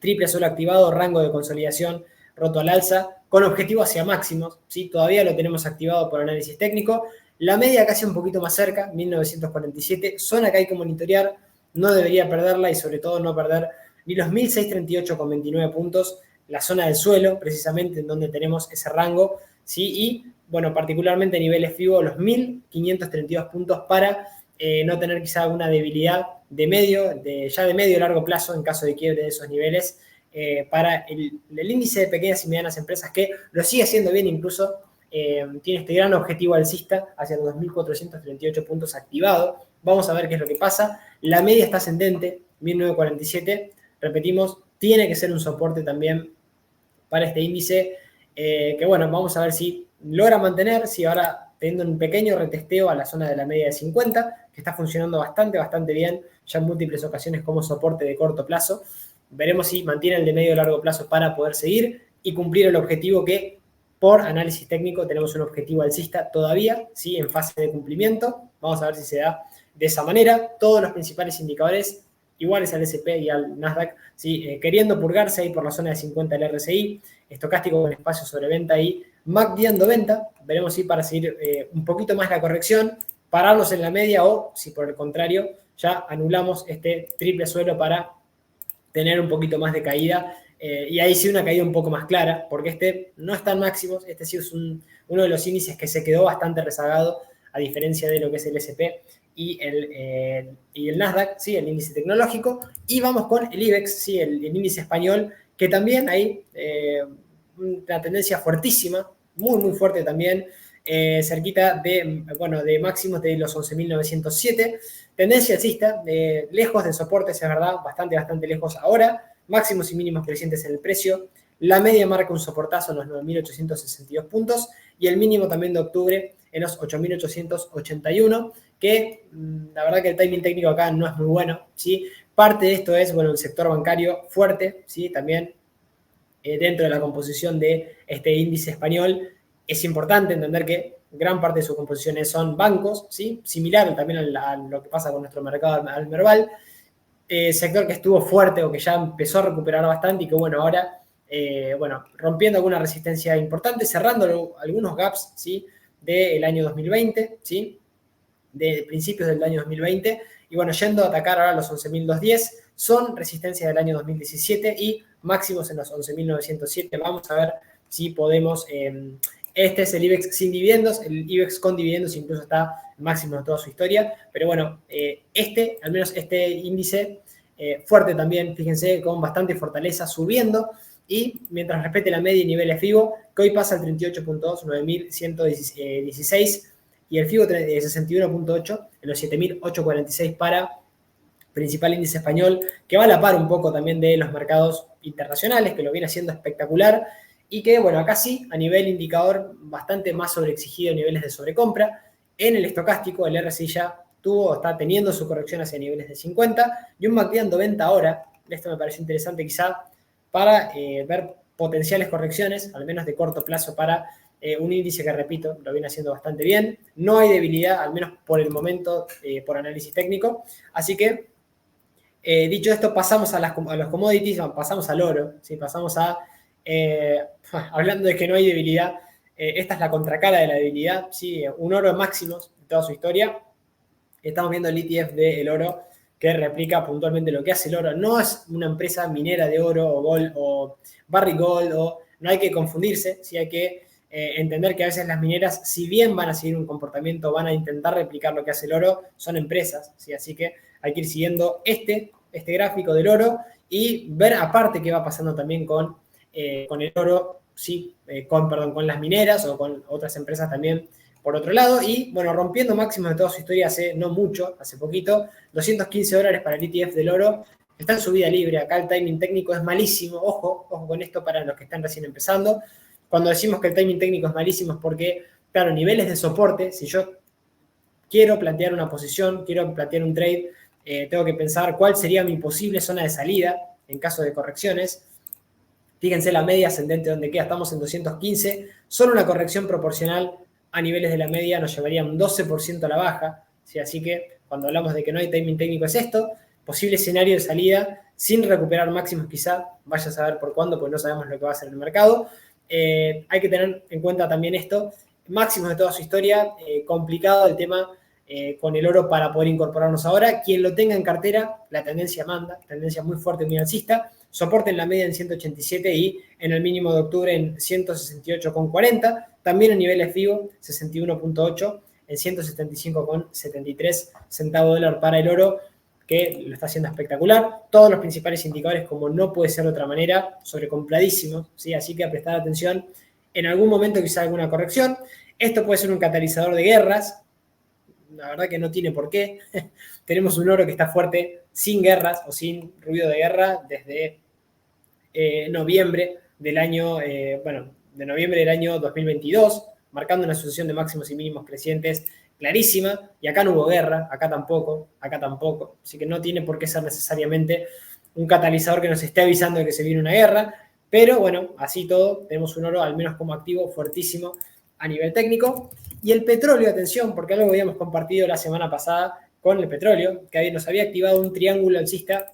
triple suelo activado, rango de consolidación roto al alza, con objetivo hacia máximos, ¿sí? Todavía lo tenemos activado por análisis técnico. La media casi un poquito más cerca, 1947, zona que hay que monitorear, no debería perderla y sobre todo no perder ni los 1.638,29 puntos, la zona del suelo, precisamente en donde tenemos ese rango, ¿sí? Y, bueno, particularmente niveles FIBO, los 1.532 puntos para no tener quizá alguna debilidad de medio largo plazo en caso de quiebre de esos niveles para el índice de pequeñas y medianas empresas, que lo sigue haciendo bien, incluso tiene este gran objetivo alcista hacia los 2.438 puntos activado. Vamos a ver qué es lo que pasa. La media está ascendente, 1947, repetimos, tiene que ser un soporte también para este índice, que bueno, vamos a ver si logra mantener, si ahora teniendo un pequeño retesteo a la zona de la media de 50, que está funcionando bastante, bastante bien, ya en múltiples ocasiones como soporte de corto plazo. Veremos si mantiene el de medio y largo plazo para poder seguir y cumplir el objetivo que, por análisis técnico, tenemos un objetivo alcista todavía, ¿sí? En fase de cumplimiento. Vamos a ver si se da de esa manera. Todos los principales indicadores iguales al S&P y al Nasdaq, ¿sí? Queriendo purgarse ahí por la zona de 50 del RSI, estocástico con espacio sobre venta y MACD dando venta. Veremos si para seguir un poquito más la corrección, pararnos en la media o si por el contrario ya anulamos este triple suelo para tener un poquito más de caída, y ahí sí una caída un poco más clara, porque este no está en máximos, este sí es uno de los índices que se quedó bastante rezagado, a diferencia de lo que es el S&P y el Nasdaq, ¿sí? El índice tecnológico, y vamos con el IBEX, ¿sí? El índice español, que también hay una tendencia fuertísima, muy, muy fuerte también, cerquita de máximos de los 11.907, tendencia alcista, lejos del soporte, es verdad, bastante, bastante lejos ahora, máximos y mínimos crecientes en el precio, la media marca un soportazo en los 9.862 puntos y el mínimo también de octubre en los 8.881, que la verdad que el timing técnico acá no es muy bueno, ¿sí? Parte de esto es, bueno, el sector bancario fuerte, ¿sí? También dentro de la composición de este índice español. Es importante entender que gran parte de sus composiciones son bancos, ¿sí? Similar también a lo que pasa con nuestro mercado al Merval. sector que estuvo fuerte o que ya empezó a recuperar bastante y que bueno, ahora, rompiendo alguna resistencia importante, cerrando algunos gaps, ¿sí? Del año 2020, ¿sí? De principios del año 2020, y bueno, yendo a atacar ahora los 11.210, son resistencias del año 2017 y máximos en los 11.907. Vamos a ver si podemos... este es el IBEX sin dividendos, el IBEX con dividendos incluso está máximo de toda su historia, pero bueno, al menos este índice fuerte también, fíjense, con bastante fortaleza subiendo, y mientras respete la media y niveles FIBO, que hoy pasa al 38.2, 9.116, y el FIBO 61.8 en los 7.846 para principal índice español, que va a la par un poco también de los mercados internacionales, que lo viene haciendo espectacular, y que, bueno, acá sí, a nivel indicador, bastante más sobreexigido, niveles de sobrecompra. En el estocástico, el RSI ya está teniendo su corrección hacia niveles de 50, y un MACD dando venta ahora. Esto me parece interesante quizá para ver potenciales correcciones, al menos de corto plazo, para un índice que, repito, lo viene haciendo bastante bien. No hay debilidad, al menos por el momento, por análisis técnico. Así que, dicho esto, pasamos a los commodities, pasamos al oro, ¿sí? Pasamos a, hablando de que no hay debilidad, esta es la contracara de la debilidad, ¿sí? Un oro máximos de toda su historia. Estamos viendo el ETF del oro que replica puntualmente lo que hace el oro. No es una empresa minera de oro o gold o Barrick Gold, no hay que confundirse, ¿sí? Hay que entender que a veces las mineras, si bien van a seguir un comportamiento, van a intentar replicar lo que hace el oro, son empresas, ¿sí? Así que hay que ir siguiendo este gráfico del oro y ver aparte qué va pasando también con el oro, ¿sí? Con las mineras o con otras empresas también por otro lado. Y bueno, rompiendo máximos de toda su historia hace no mucho, hace poquito, $215 para el ETF del oro. Está en subida libre, acá el timing técnico es malísimo, ojo con esto para los que están recién empezando. Cuando decimos que el timing técnico es malísimo es porque, claro, niveles de soporte, si yo quiero plantear una posición, quiero plantear un trade, tengo que pensar cuál sería mi posible zona de salida en caso de correcciones. Fíjense la media ascendente donde queda, estamos en 215, solo una corrección proporcional a niveles de la media nos llevaría un 12% a la baja, ¿sí? Así que cuando hablamos de que no hay timing técnico es esto, posible escenario de salida sin recuperar máximos quizá, vaya a saber por cuándo, porque no sabemos lo que va a hacer el mercado. Hay que tener en cuenta también esto, máximos de toda su historia, complicado el tema con el oro para poder incorporarnos ahora. Quien lo tenga en cartera, la tendencia manda, tendencia muy fuerte, muy alcista, soporte en la media en 187 y en el mínimo de octubre en 168,40, también en niveles FIBO 61.8 en 175,73 centavos de dólar para el oro, que lo está haciendo espectacular. Todos los principales indicadores, como no puede ser de otra manera, sobrecompradísimos, ¿sí? Así que a prestar atención, en algún momento quizá alguna corrección. Esto puede ser un catalizador de guerras, la verdad que no tiene por qué. Tenemos un oro que está fuerte sin guerras o sin ruido de guerra desde noviembre del año, de noviembre del año 2022, marcando una sucesión de máximos y mínimos crecientes clarísima, y acá no hubo guerra, acá tampoco, así que no tiene por qué ser necesariamente un catalizador que nos esté avisando de que se viene una guerra, pero bueno, así todo, tenemos un oro al menos como activo fuertísimo a nivel técnico. Y el petróleo, atención, porque algo habíamos compartido la semana pasada con el petróleo, que nos había activado un triángulo alcista,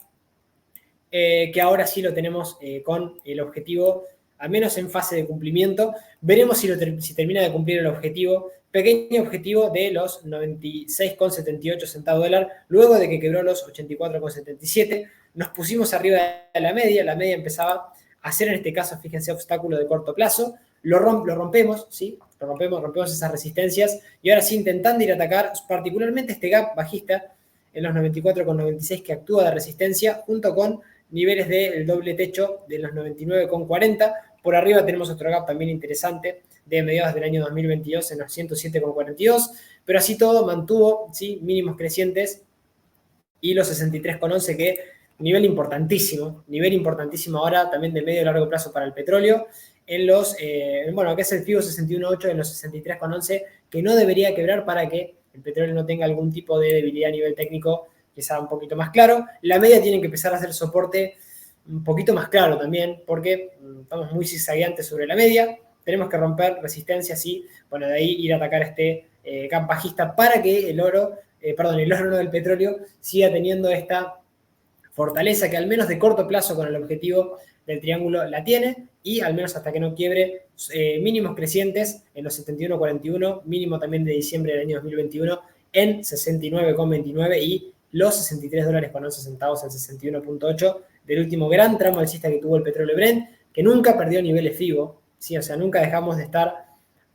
que ahora sí lo tenemos con el objetivo, al menos en fase de cumplimiento. Veremos si termina de cumplir el objetivo, pequeño objetivo de los 96,78 centavos de dólar, luego de que quebró los 84,77. Nos pusimos arriba de la media empezaba a hacer en este caso, fíjense, obstáculo de corto plazo, lo rompemos, ¿sí? Rompemos esas resistencias y ahora sí intentando ir a atacar particularmente este gap bajista en los 94,96 que actúa de resistencia junto con niveles del doble techo de los 99,40. Por arriba tenemos otro gap también interesante de mediados del año 2022 en los 107,42, pero así todo mantuvo, ¿sí? Mínimos crecientes y los 63,11 que nivel importantísimo ahora también de medio y largo plazo para el petróleo, en los, que es el FIBO 61.8 en los 63,11, que no debería quebrar para que el petróleo no tenga algún tipo de debilidad a nivel técnico, quizá un poquito más claro. La media tiene que empezar a hacer soporte un poquito más claro también, porque estamos muy zigzagueantes sobre la media, tenemos que romper resistencias y, bueno, de ahí ir a atacar este gap bajista para que el oro no del petróleo, siga teniendo esta fortaleza que al menos de corto plazo con el objetivo del triángulo la tiene, y al menos hasta que no quiebre mínimos crecientes en los 71,41, mínimo también de diciembre del año 2021 en 69,29 y los $63.11 en 61,8 del último gran tramo alcista que tuvo el petróleo Brent, que nunca perdió niveles FIBO, ¿sí? O sea, nunca dejamos de estar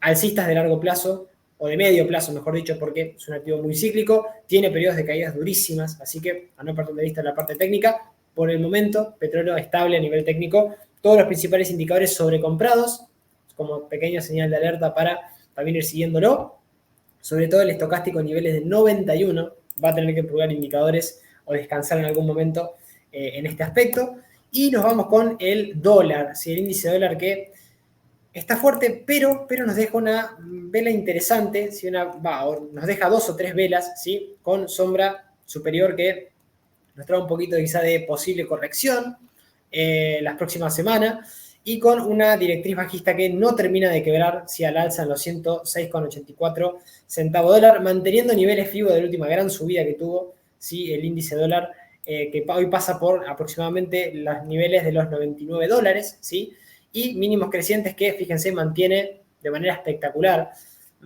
alcistas de largo plazo, o de medio plazo, mejor dicho, porque es un activo muy cíclico, tiene periodos de caídas durísimas, así que a no perder de vista la parte técnica, por el momento, petróleo estable a nivel técnico, todos los principales indicadores sobrecomprados, como pequeña señal de alerta para también ir siguiéndolo, sobre todo el estocástico en niveles de 91, va a tener que probar indicadores o descansar en algún momento en este aspecto. Y nos vamos con el dólar, ¿sí? El índice dólar que está fuerte, pero nos deja una vela interesante, ¿sí? Nos deja 2 o 3 velas, ¿sí? Con sombra superior que nos trae un poquito quizá de posible corrección las próximas semanas, y con una directriz bajista que no termina de quebrar, si al alza en los 106,84 centavos dólar, manteniendo niveles FIBO de la última gran subida que tuvo, ¿sí? El índice dólar, que hoy pasa por aproximadamente los niveles de los $99, ¿sí? Y mínimos crecientes que, fíjense, mantiene de manera espectacular.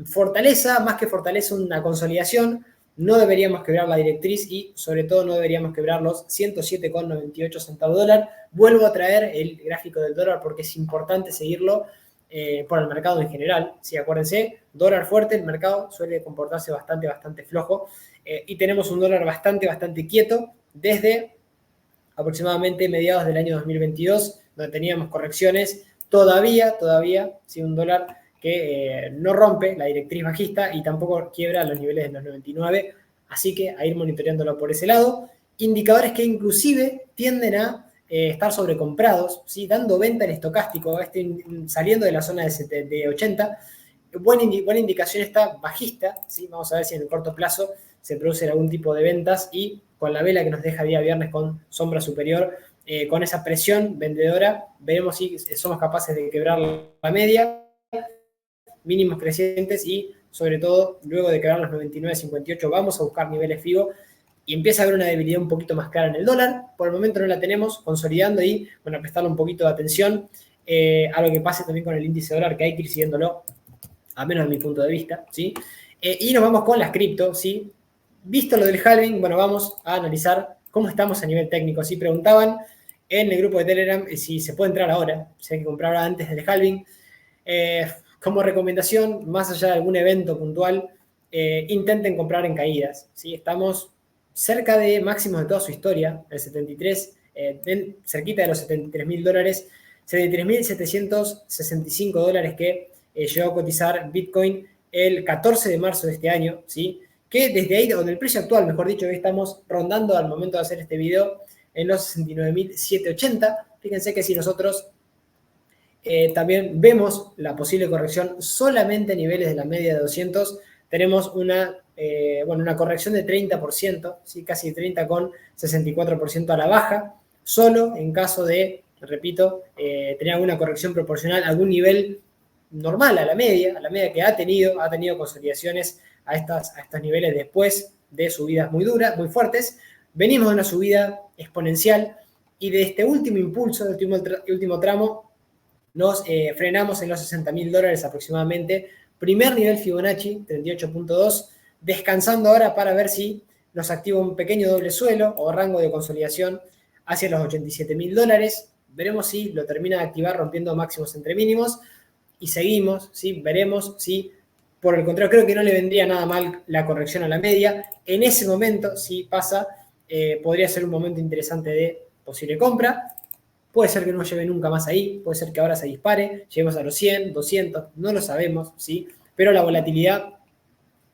Fortaleza, más que fortaleza, una consolidación. No deberíamos quebrar la directriz y sobre todo no deberíamos quebrar los 107,98 centavos dólar. Vuelvo a traer el gráfico del dólar porque es importante seguirlo por el mercado en general. Sí, acuérdense, dólar fuerte, el mercado suele comportarse bastante flojo y tenemos un dólar bastante quieto desde aproximadamente mediados del año 2022, donde teníamos correcciones todavía, sí, un dólar que no rompe la directriz bajista y tampoco quiebra los niveles de los 99, así que a ir monitoreándolo por ese lado. Indicadores que inclusive tienden a estar sobrecomprados, ¿sí? Dando venta el estocástico, saliendo de la zona de 80, buena indicación está bajista, ¿sí? Vamos a ver si en el corto plazo se producen algún tipo de ventas y con la vela que nos deja día viernes con sombra superior, con esa presión vendedora, veremos si somos capaces de quebrar la media, mínimos crecientes y sobre todo luego de quebrar los 99,58 vamos a buscar niveles FIBO y empieza a haber una debilidad un poquito más clara en el dólar. Por el momento no la tenemos, consolidando y bueno, prestarle un poquito de atención a lo que pase también con el índice dólar, que hay que ir siguiéndolo, a menos de mi punto de vista, ¿sí? Y nos vamos con las cripto, ¿sí? Visto lo del halving, bueno, vamos a analizar cómo estamos a nivel técnico. Si preguntaban en el grupo de Telegram si se puede entrar ahora, si hay que comprar antes del halving. Como recomendación, más allá de algún evento puntual, intenten comprar en caídas, ¿sí? Estamos cerca de máximos de toda su historia, el 73, cerquita de los $73.000, $73.765 que llegó a cotizar Bitcoin el 14 de marzo de este año, ¿sí? Que desde ahí, donde el precio actual, mejor dicho, hoy estamos rondando al momento de hacer este video en los 69.780. Fíjense que si nosotros también vemos la posible corrección solamente a niveles de la media de 200, tenemos una corrección de 30%, ¿sí? Casi 30,64% a la baja, solo en caso de, repito, tener alguna corrección proporcional, algún nivel normal a la media que ha tenido consolidaciones a estos niveles después de subidas muy duras, muy fuertes. Venimos de una subida exponencial y de este último impulso, de este último tramo, nos frenamos en los $60.000 aproximadamente. Primer nivel Fibonacci, 38.2, descansando ahora para ver si nos activa un pequeño doble suelo o rango de consolidación hacia los $87.000. Veremos si lo termina de activar rompiendo máximos entre mínimos y seguimos, ¿sí? Veremos si, por el contrario, creo que no le vendría nada mal la corrección a la media. En ese momento, si pasa, podría ser un momento interesante de posible compra. Puede ser que no lleve nunca más ahí, puede ser que ahora se dispare, lleguemos a los 100, 200, no lo sabemos, ¿sí? Pero la volatilidad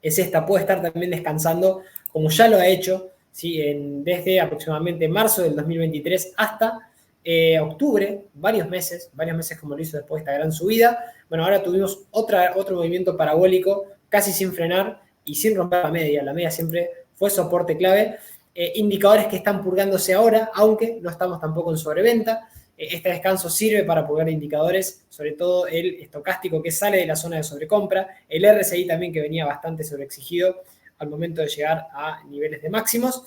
es esta, puede estar también descansando, como ya lo ha hecho, ¿sí? Desde aproximadamente marzo del 2023 hasta octubre, varios meses como lo hizo después de esta gran subida. Bueno, ahora tuvimos otro movimiento parabólico, casi sin frenar y sin romper la media siempre fue soporte clave. Indicadores que están purgándose ahora, aunque no estamos tampoco en sobreventa. Este descanso sirve para purgar indicadores, sobre todo el estocástico que sale de la zona de sobrecompra, el RSI también que venía bastante sobreexigido al momento de llegar a niveles de máximos.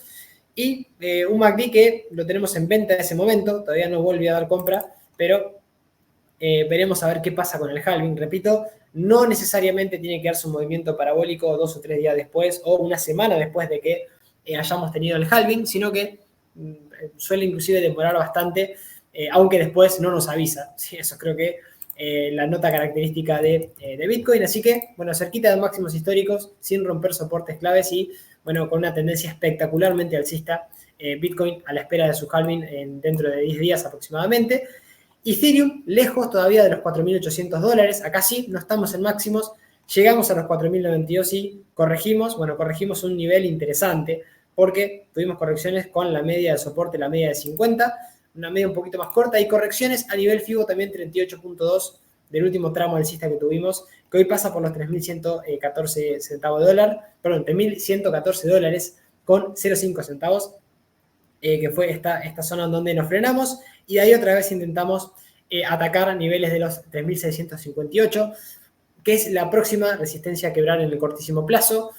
Y un MACD que lo tenemos en venta en ese momento, todavía no volví a dar compra, pero veremos a ver qué pasa con el halving. Repito, no necesariamente tiene que darse un movimiento parabólico 2 o 3 días después o una semana después de que hayamos tenido el halving, sino que suele inclusive demorar bastante, aunque después no nos avisa. ¿Sí? Eso creo que la nota característica de Bitcoin. Así que, bueno, cerquita de máximos históricos, sin romper soportes claves y, bueno, con una tendencia espectacularmente alcista. Bitcoin a la espera de su halving dentro de 10 días aproximadamente. Ethereum, lejos todavía de los $4.800. Acá sí, no estamos en máximos. Llegamos a los 4.092 y corregimos. Bueno, corregimos un nivel interesante porque tuvimos correcciones con la media de soporte, la media de 50, una media un poquito más corta y correcciones a nivel FIBO también 38.2 del último tramo alcista que tuvimos, que hoy pasa por los 3.114 centavos de dólar, perdón, 3.114 dólares con 0,5 centavos. Que fue esta zona en donde nos frenamos, y de ahí otra vez intentamos atacar niveles de los 3.658, que es la próxima resistencia a quebrar en el cortísimo plazo.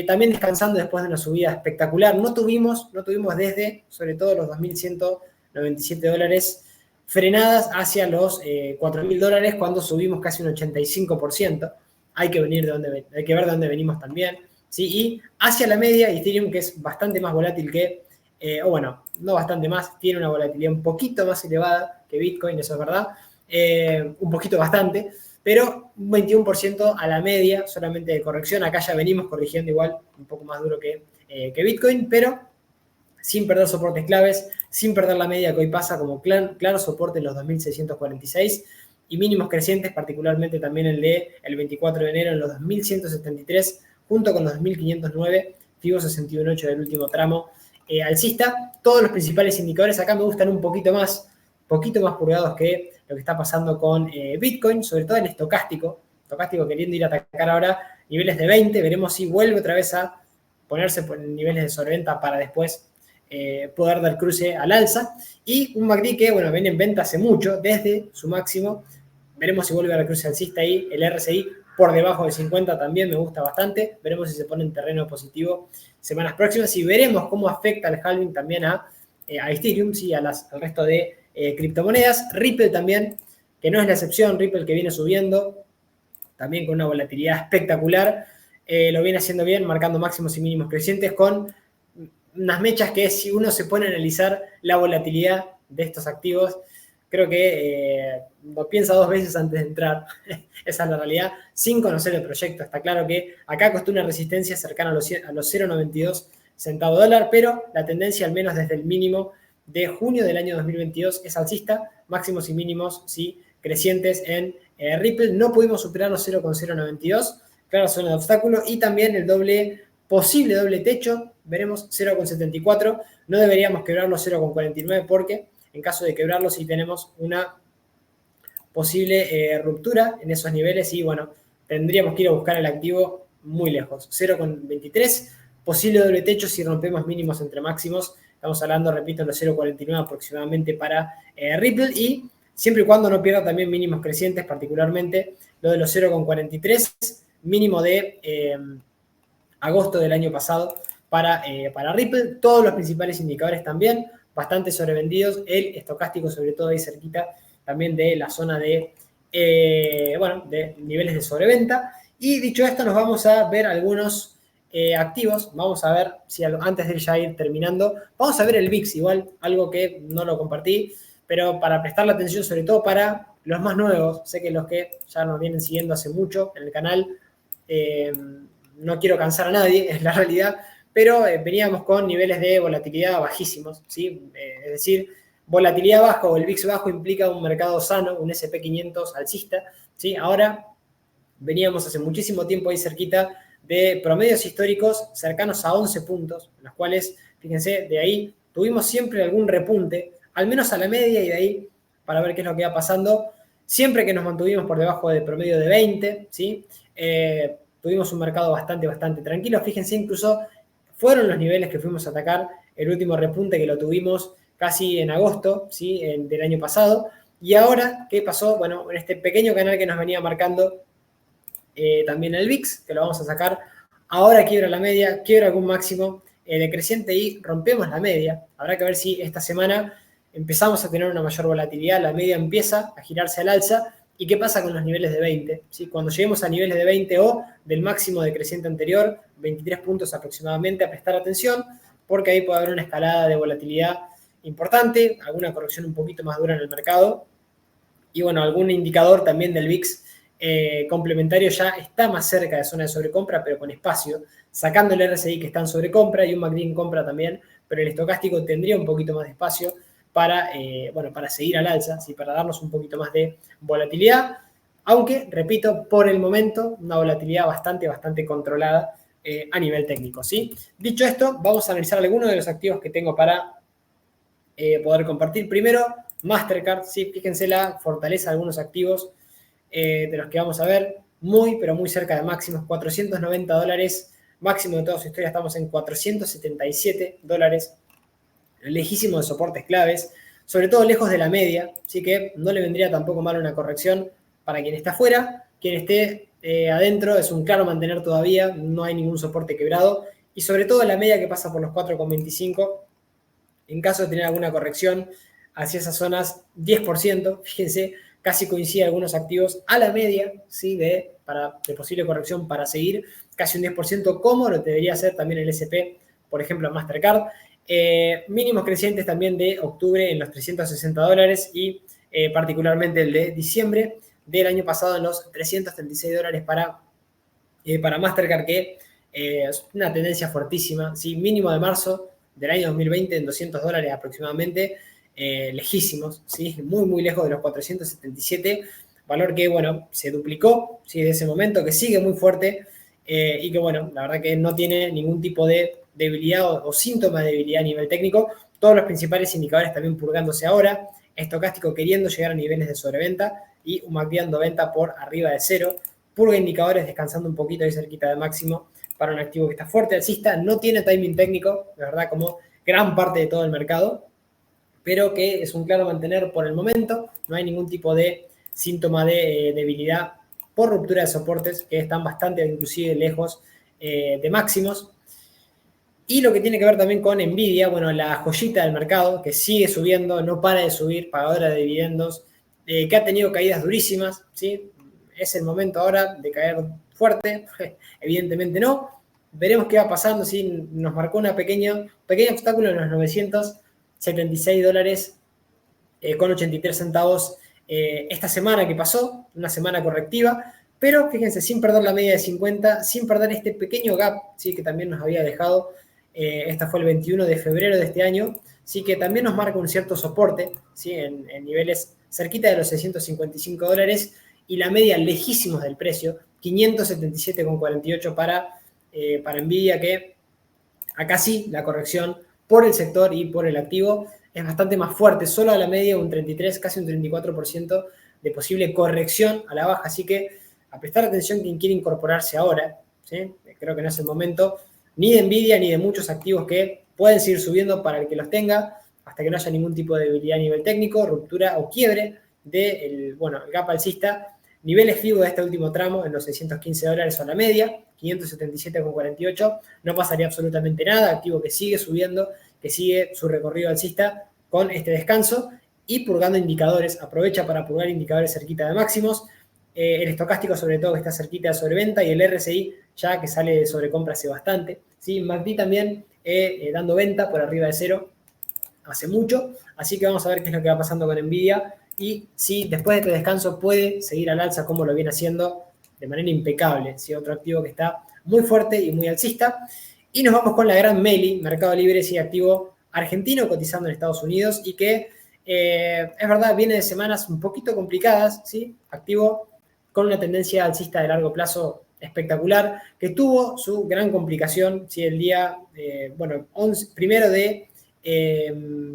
También descansando después de una subida espectacular. No tuvimos desde, sobre todo, los 2.197 dólares frenadas hacia los 4.000 dólares cuando subimos casi un 85%. Hay que ver de dónde venimos también. ¿Sí? Y hacia la media, Ethereum, que es bastante más volátil que o bueno, no bastante más, tiene una volatilidad un poquito más elevada que Bitcoin, eso es verdad, un poquito bastante, pero un 21% a la media solamente de corrección. Acá ya venimos corrigiendo igual, un poco más duro que Bitcoin, pero sin perder soportes claves, sin perder la media que hoy pasa como claro soporte en los 2.646 y mínimos crecientes, particularmente también el de el 24 de enero en los 2.173, junto con los 2.509, FIBO 61.8 del último tramo alcista. Todos los principales indicadores acá me gustan un poquito más purgados que lo que está pasando con Bitcoin, sobre todo el estocástico queriendo ir a atacar ahora niveles de 20, veremos si vuelve otra vez a ponerse por niveles de sobreventa para después poder dar cruce al alza, y un MACD que, bueno, viene en venta hace mucho, desde su máximo, veremos si vuelve a la cruce alcista ahí, el RSI por debajo de 50 también me gusta bastante, veremos si se pone en terreno positivo semanas próximas y veremos cómo afecta el halving también a Ethereum, ¿sí? al resto de criptomonedas. Ripple también, que no es la excepción, Ripple que viene subiendo, también con una volatilidad espectacular, lo viene haciendo bien, marcando máximos y mínimos crecientes con unas mechas que si uno se pone a analizar la volatilidad de estos activos, creo que lo piensa dos veces antes de entrar. Esa es la realidad, sin conocer el proyecto. Está claro que acá costó una resistencia cercana a los 0,92 centavos de dólar, pero la tendencia, al menos desde el mínimo de junio del año 2022, es alcista, máximos y mínimos, sí, crecientes en Ripple. No pudimos superar los 0,092, claro, zona de obstáculo, y también el posible doble techo, veremos 0,74, no deberíamos quebrar los 0,49 porque en caso de quebrarlo sí tenemos una posible ruptura en esos niveles y, bueno, tendríamos que ir a buscar el activo muy lejos. 0,23, posible doble techo si rompemos mínimos entre máximos. Estamos hablando, repito, de los 0,49 aproximadamente para Ripple, y siempre y cuando no pierda también mínimos crecientes, particularmente lo de los 0,43, mínimo de agosto del año pasado para Ripple. Todos los principales indicadores también bastante sobrevendidos, el estocástico sobre todo ahí cerquita también de la zona de niveles de sobreventa. Y dicho esto, nos vamos a ver algunos activos. Vamos a ver si antes de ya ir terminando, vamos a ver el VIX, igual algo que no lo compartí, pero para prestarle atención sobre todo para los más nuevos. Sé que los que ya nos vienen siguiendo hace mucho en el canal, no quiero cansar a nadie, es la realidad, pero veníamos con niveles de volatilidad bajísimos, ¿sí? Es decir, volatilidad baja o el VIX bajo implica un mercado sano, un S&P 500 alcista, ¿sí? Ahora veníamos hace muchísimo tiempo ahí cerquita de promedios históricos cercanos a 11 puntos, en los cuales, fíjense, de ahí tuvimos siempre algún repunte, al menos a la media, y de ahí para ver qué es lo que va pasando, siempre que nos mantuvimos por debajo del promedio de 20, ¿sí? Tuvimos un mercado bastante tranquilo. Fíjense, incluso fueron los niveles que fuimos a atacar, el último repunte que lo tuvimos casi en agosto, ¿sí? Del año pasado. Y ahora, ¿qué pasó? Bueno, en este pequeño canal que nos venía marcando también el VIX, que lo vamos a sacar, ahora quiebra la media, quiebra algún máximo, decreciente y rompemos la media. Habrá que ver si esta semana empezamos a tener una mayor volatilidad, la media empieza a girarse al alza. ¿Y qué pasa con los niveles de 20? ¿Sí? Cuando lleguemos a niveles de 20 o del máximo decreciente anterior, 23 puntos aproximadamente, a prestar atención, porque ahí puede haber una escalada de volatilidad importante, alguna corrección un poquito más dura en el mercado. Y bueno, algún indicador también del VIX complementario ya está más cerca de zona de sobrecompra, pero con espacio, sacando el RSI que está en sobrecompra y un MACD en compra también, pero el estocástico tendría un poquito más de espacio para seguir al alza, ¿sí? Para darnos un poquito más de volatilidad, aunque, repito, por el momento, una volatilidad bastante controlada a nivel técnico, ¿sí? Dicho esto, vamos a analizar algunos de los activos que tengo para poder compartir. Primero, Mastercard, ¿sí? Fíjense la fortaleza de algunos activos de los que vamos a ver, pero muy cerca de máximos, $490, máximo de toda su historia, estamos en $477, lejísimo de soportes claves, sobre todo lejos de la media, así que no le vendría tampoco mal una corrección para quien está afuera. Quien esté adentro es un claro mantener todavía, no hay ningún soporte quebrado, y sobre todo la media que pasa por los 4,25, en caso de tener alguna corrección hacia esas zonas, 10%, fíjense, casi coincide algunos activos a la media, ¿sí? de posible corrección para seguir, casi un 10%, como lo debería hacer también el S&P, por ejemplo, Mastercard. Mínimos crecientes también de octubre en los $360 y particularmente el de diciembre del año pasado en los $336 para Mastercard, que es una tendencia fuertísima, ¿sí? Mínimo de marzo del año 2020 en $200 aproximadamente, lejísimos, ¿sí? Muy lejos de los 477, valor que, bueno, se duplicó, ¿sí? De ese momento, que sigue muy fuerte y que, bueno, la verdad que no tiene ningún tipo de debilidad o síntoma de debilidad a nivel técnico. Todos los principales indicadores también purgándose ahora, estocástico queriendo llegar a niveles de sobreventa y un MACD dando venta por arriba de cero, purga indicadores descansando un poquito ahí cerquita de máximo para un activo que está fuerte alcista, no tiene timing técnico, de verdad, como gran parte de todo el mercado, pero que es un claro mantener por el momento, no hay ningún tipo de síntoma de debilidad por ruptura de soportes, que están bastante inclusive lejos de máximos. Y lo que tiene que ver también con Nvidia, bueno, la joyita del mercado, que sigue subiendo, no para de subir, pagadora de dividendos, que ha tenido caídas durísimas, ¿sí? Es el momento ahora de caer fuerte, evidentemente no. Veremos qué va pasando, ¿sí? Nos marcó un pequeño obstáculo en los $976 con 83 centavos esta semana que pasó, una semana correctiva, pero fíjense, sin perder la media de 50, sin perder este pequeño gap, ¿sí? Que también nos había dejado. Esta fue el 21 de febrero de este año, sí, que también nos marca un cierto soporte, ¿sí? en niveles cerquita de los $655 y la media lejísimos del precio, 577,48 para Nvidia, que acá sí la corrección por el sector y por el activo es bastante más fuerte, solo a la media un 33, casi un 34% de posible corrección a la baja, así que a prestar atención quien quiere incorporarse ahora, ¿sí? Creo que no es el momento ni de Nvidia ni de muchos activos que pueden seguir subiendo para el que los tenga, hasta que no haya ningún tipo de debilidad a nivel técnico, ruptura o quiebre del el gap alcista, niveles FIBO de este último tramo en los $615 a la media, 577,48, no pasaría absolutamente nada, activo que sigue subiendo, que sigue su recorrido alcista con este descanso y purgando indicadores, aprovecha para purgar indicadores cerquita de máximos, el estocástico sobre todo que está cerquita de sobreventa y el RSI ya que sale de sobrecompra hace bastante, ¿sí? MACD también dando venta por arriba de cero hace mucho, así que vamos a ver qué es lo que va pasando con Nvidia y si después de este descanso puede seguir al alza como lo viene haciendo de manera impecable, ¿sí? Otro activo que está muy fuerte y muy alcista. Y nos vamos con la gran Meli, Mercado Libre, sí, activo argentino cotizando en Estados Unidos y que es verdad, viene de semanas un poquito complicadas, ¿sí? Activo con una tendencia alcista de largo plazo espectacular, que tuvo su gran complicación, ¿sí? El día, 1 de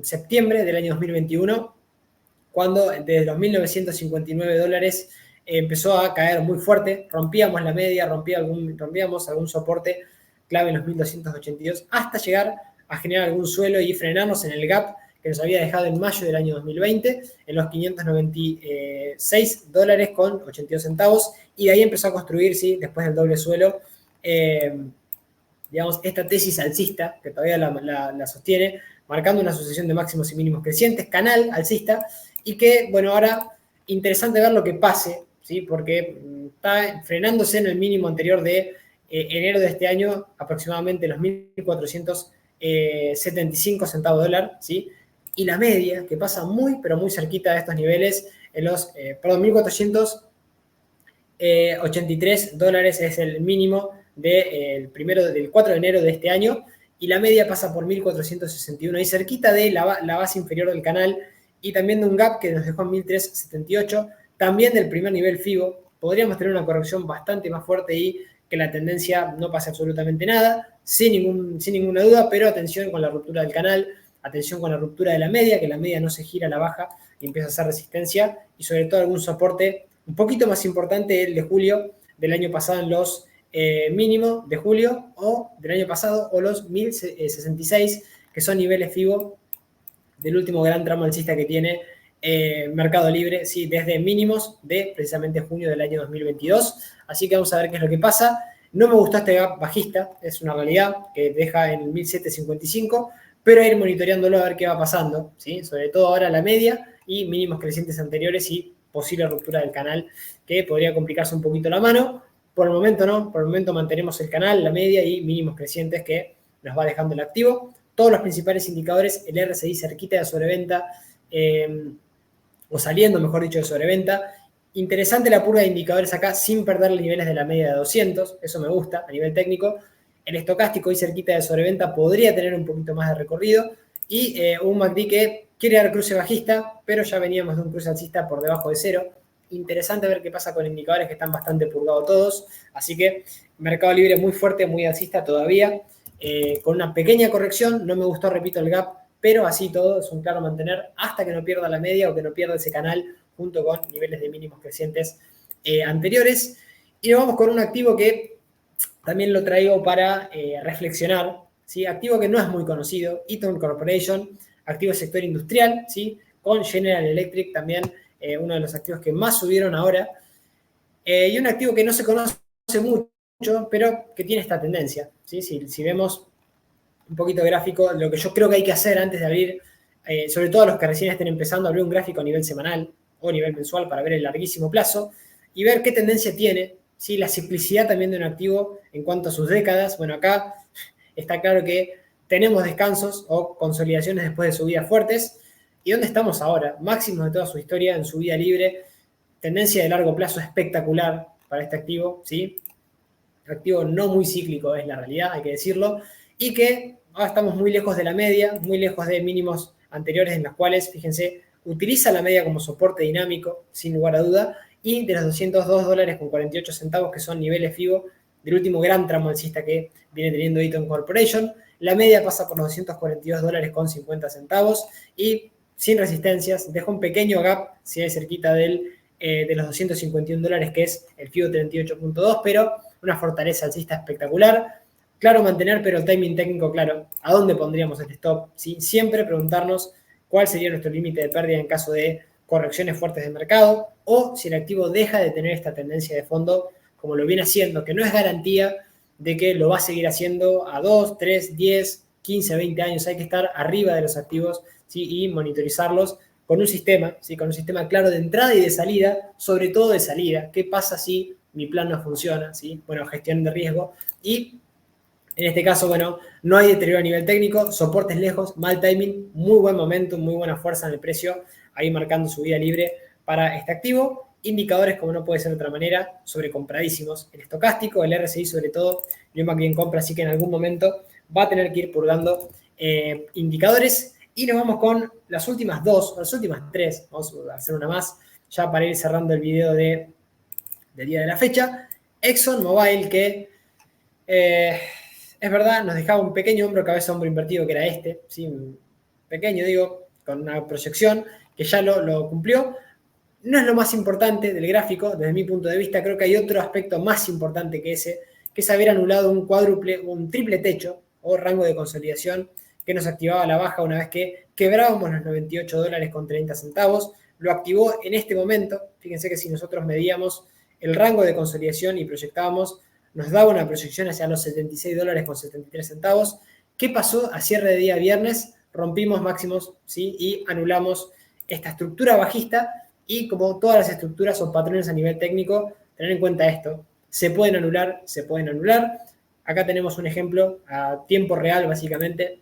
septiembre del año 2021, cuando desde los $1.959 empezó a caer muy fuerte, rompíamos la media, rompíamos algún soporte clave en los 1.282, hasta llegar a generar algún suelo y frenarnos en el gap que nos había dejado en mayo del año 2020, en los $596 con 82 centavos, y de ahí empezó a construir, ¿sí? Después del doble suelo, digamos, esta tesis alcista, que todavía la sostiene, marcando una sucesión de máximos y mínimos crecientes, canal alcista, y que, bueno, ahora interesante ver lo que pase, ¿sí? Porque está frenándose en el mínimo anterior de enero de este año, aproximadamente los 1.475 centavos de dólar, ¿sí? Y la media, que pasa muy, pero muy cerquita de estos niveles, en los, 1.483 dólares es el mínimo del 4 de enero de este año, y la media pasa por 1.461, ahí cerquita de la base inferior del canal, y también de un gap que nos dejó en 1.378, también del primer nivel FIBO. Podríamos tener una corrección bastante más fuerte y que la tendencia no pase absolutamente nada, sin ninguna duda, pero atención con la ruptura del canal, atención con la ruptura de la media, que la media no se gira a la baja y empieza a hacer resistencia, y sobre todo algún soporte un poquito más importante, el de julio del año pasado en los mínimos de julio o del año pasado, o los 1066, que son niveles FIBO del último gran tramo alcista que tiene Mercado Libre, ¿sí? Desde mínimos de precisamente junio del año 2022. Así que vamos a ver qué es lo que pasa. No me gustó este gap bajista, es una realidad que deja en 1755, pero a ir monitoreándolo a ver qué va pasando, ¿sí? Sobre todo ahora la media y mínimos crecientes anteriores y posible ruptura del canal, que podría complicarse un poquito la mano. Por el momento no, por el momento mantenemos el canal, la media y mínimos crecientes que nos va dejando el activo. Todos los principales indicadores, el RSI cerquita de sobreventa, o saliendo, mejor dicho, de sobreventa. Interesante la purga de indicadores acá sin perder los niveles de la media de 200, eso me gusta a nivel técnico. El estocástico y cerquita de sobreventa podría tener un poquito más de recorrido, y un MACD que quiere dar cruce bajista, pero ya veníamos de un cruce alcista por debajo de cero. Interesante ver qué pasa con indicadores que están bastante purgados todos, así que Mercado Libre muy fuerte, muy alcista todavía, con una pequeña corrección. No me gustó, repito, el gap, pero así todo es un claro mantener hasta que no pierda la media o que no pierda ese canal junto con niveles de mínimos crecientes anteriores. Y nos vamos con un activo que también lo traigo para reflexionar, ¿sí? Activo que no es muy conocido, Eaton Corporation, activo del sector industrial, ¿sí? Con General Electric también, uno de los activos que más subieron ahora, y un activo que no se conoce mucho, pero que tiene esta tendencia, ¿sí? Si vemos un poquito gráfico, lo que yo creo que hay que hacer antes de abrir, sobre todo los que recién estén empezando, abrir un gráfico a nivel semanal o a nivel mensual para ver el larguísimo plazo y ver qué tendencia tiene, ¿sí? La ciclicidad también de un activo en cuanto a sus décadas. Bueno, acá está claro que tenemos descansos o consolidaciones después de subidas fuertes. ¿Y dónde estamos ahora? Máximos de toda su historia en subida libre, tendencia de largo plazo espectacular para este activo, ¿sí? Activo no muy cíclico es la realidad, hay que decirlo, y que ahora estamos muy lejos de la media, muy lejos de mínimos anteriores en los cuales, fíjense, utiliza la media como soporte dinámico, sin lugar a duda, y de los 202 dólares con 48 centavos, que son niveles FIBO del último gran tramo alcista que viene teniendo Eaton Corporation. La media pasa por los 242 dólares con 50 centavos y sin resistencias, deja un pequeño gap, si hay cerquita de los 251 dólares, que es el FIBO 38.2, pero una fortaleza alcista espectacular. Claro mantener, pero el timing técnico, claro, ¿a dónde pondríamos este stop? ¿Sí? Siempre preguntarnos cuál sería nuestro límite de pérdida en caso de correcciones fuertes de mercado, o si el activo deja de tener esta tendencia de fondo como lo viene haciendo, que no es garantía de que lo va a seguir haciendo a 2, 3, 10, 15, 20 años. Hay que estar arriba de los activos, ¿sí? Y monitorizarlos con un sistema, ¿sí? Con un sistema claro de entrada y de salida, sobre todo de salida. ¿Qué pasa si mi plan no funciona? ¿Sí? Bueno, gestión de riesgo. Y en este caso, bueno, no hay deterioro a nivel técnico, soportes lejos, mal timing, muy buen momento, muy buena fuerza en el precio, ahí marcando subida libre para este activo. Indicadores, como no puede ser de otra manera, sobrecompradísimos. El estocástico, el RSI sobre todo, yo más bien compra, así que en algún momento va a tener que ir purgando indicadores. Y nos vamos con las últimas dos, las últimas tres, vamos a hacer una más, ya para ir cerrando el video del día de la fecha. ExxonMobil, que es verdad, nos dejaba un pequeño hombro, cabeza, hombro invertido, que era este, ¿sí? Pequeño, digo, con una proyección que ya lo cumplió. No es lo más importante del gráfico, desde mi punto de vista. Creo que hay otro aspecto más importante que ese, que es haber anulado un triple techo o rango de consolidación que nos activaba la baja una vez que quebrábamos los 98 dólares con 30 centavos. Lo activó en este momento. Fíjense que si nosotros medíamos el rango de consolidación y proyectábamos nos daba una proyección hacia los 76 dólares con 73 centavos. ¿Qué pasó a cierre de día viernes? Rompimos máximos, ¿sí? Y anulamos esta estructura bajista, y como todas las estructuras son patrones a nivel técnico, tener en cuenta esto. Se pueden anular, se pueden anular. Acá tenemos un ejemplo a tiempo real, básicamente,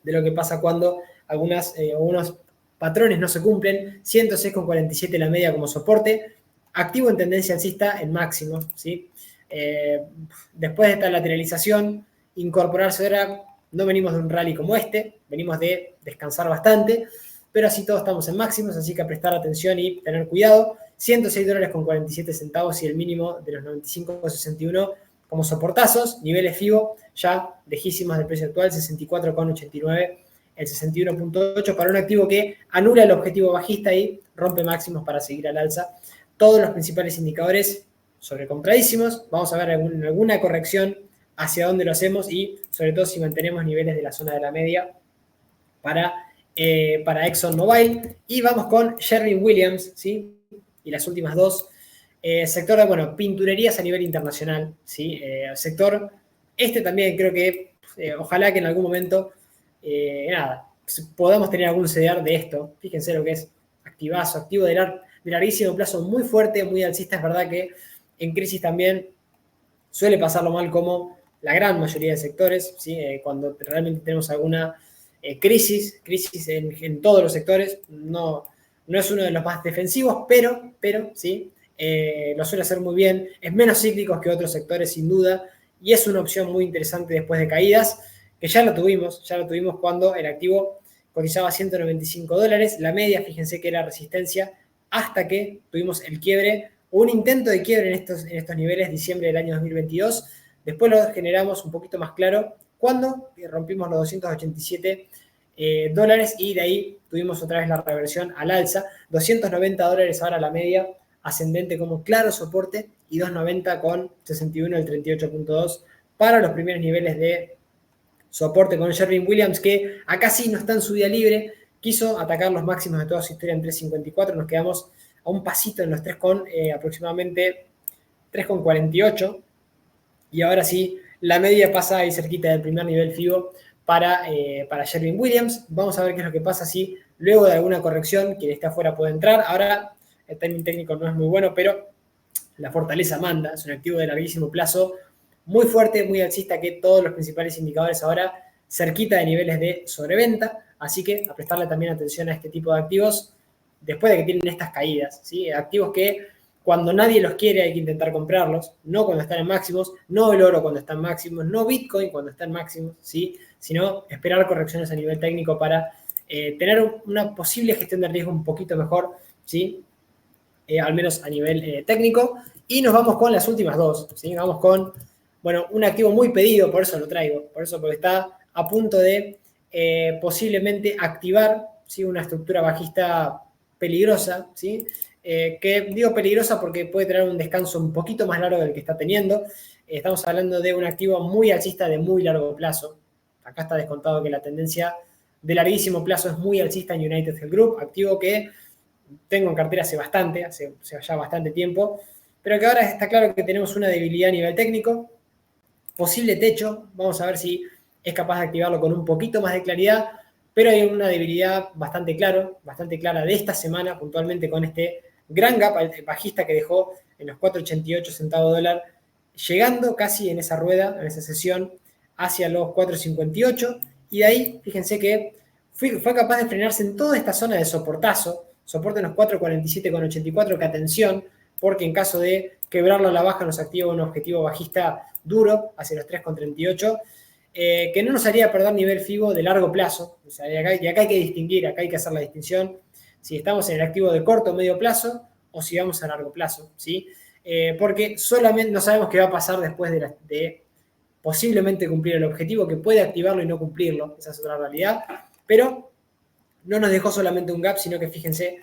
de lo que pasa cuando algunos patrones no se cumplen. 106,47 la media como soporte, activo en tendencia alcista en máximo, ¿sí? Después de esta lateralización, incorporarse ahora, no venimos de un rally como este, venimos de descansar bastante, pero así todos estamos en máximos, así que a prestar atención y tener cuidado. 106 dólares con 47 centavos y el mínimo de los 95,61 como soportazos. Niveles FIBO ya lejísimos del precio actual, 64,89, el 61,8 para un activo que anula el objetivo bajista y rompe máximos para seguir al alza. Todos los principales indicadores sobrecompradísimos. Vamos a ver alguna corrección hacia dónde lo hacemos y sobre todo si mantenemos niveles de la zona de la media para ExxonMobil. Y vamos con Sherwin-Williams, ¿sí? Y las últimas dos. Sector de, pinturerías a nivel internacional, ¿sí? Sector, también creo que ojalá que en algún momento, podamos tener algún CDR de esto. Fíjense lo que es activazo, activo de larguísimo plazo, muy fuerte, muy alcista. Es verdad que en crisis también suele pasarlo mal como la gran mayoría de sectores, ¿sí? Cuando realmente tenemos alguna crisis en todos los sectores, no es uno de los más defensivos, pero sí, lo suele hacer muy bien, es menos cíclico que otros sectores sin duda, y es una opción muy interesante después de caídas, que ya lo tuvimos cuando el activo cotizaba 195 dólares, la media, fíjense que era resistencia, hasta que tuvimos el quiebre, un intento de quiebre en estos niveles, diciembre del año 2022, después lo generamos un poquito más claro, cuando rompimos los 287 dólares y de ahí tuvimos otra vez la reversión al alza, 290 dólares ahora la media, ascendente como claro soporte, y 290 con 61 el 38,2 para los primeros niveles de soporte con Sherwin-Williams, que acá sí no está en subida libre, quiso atacar los máximos de toda su historia en 3,54, nos quedamos a un pasito en los 3 con aproximadamente 3,48, y ahora sí la media pasa ahí cerquita del primer nivel FIBO para Sherwin-Williams. Vamos a ver qué es lo que pasa si luego de alguna corrección quien esté afuera puede entrar. Ahora el timing técnico no es muy bueno, pero la fortaleza manda. Es un activo de larguísimo plazo, muy fuerte, muy alcista, que todos los principales indicadores ahora cerquita de niveles de sobreventa. Así que a prestarle también atención a este tipo de activos después de que tienen estas caídas, ¿sí? Activos que cuando nadie los quiere hay que intentar comprarlos, no cuando están en máximos, no el oro cuando está en máximos, no Bitcoin cuando está en máximos, ¿sí? Sino esperar correcciones a nivel técnico para tener una posible gestión de riesgo un poquito mejor, ¿sí? Al menos a nivel técnico. Y nos vamos con las últimas dos, ¿sí? Vamos con, un activo muy pedido, por eso lo traigo, porque está a punto de posiblemente activar, ¿sí? Una estructura bajista peligrosa, ¿sí? Que digo peligrosa porque puede tener un descanso un poquito más largo del que está teniendo. Estamos hablando de un activo muy alcista de muy largo plazo. Acá está descontado que la tendencia de larguísimo plazo es muy alcista en United Health Group, activo que tengo en cartera hace ya bastante tiempo, pero que ahora está claro que tenemos una debilidad a nivel técnico, posible techo, vamos a ver si es capaz de activarlo con un poquito más de claridad, pero hay una debilidad bastante clara de esta semana, puntualmente con este gran gap bajista que dejó en los 4,88 centavos de dólar, llegando casi en esa rueda, en esa sesión, hacia los 4,58, y de ahí, fíjense que fue capaz de frenarse en toda esta zona de soportazo, soporte en los 4,47,84, que atención, porque en caso de quebrarlo a la baja nos activa un objetivo bajista duro hacia los 3,38, que no nos haría perder nivel FIBO de largo plazo. O sea, y acá hay que distinguir, acá hay que hacer la distinción si estamos en el activo de corto o medio plazo o si vamos a largo plazo, ¿sí? Porque solamente no sabemos qué va a pasar después de posiblemente cumplir el objetivo, que puede activarlo y no cumplirlo, esa es otra realidad, pero no nos dejó solamente un gap, sino que fíjense,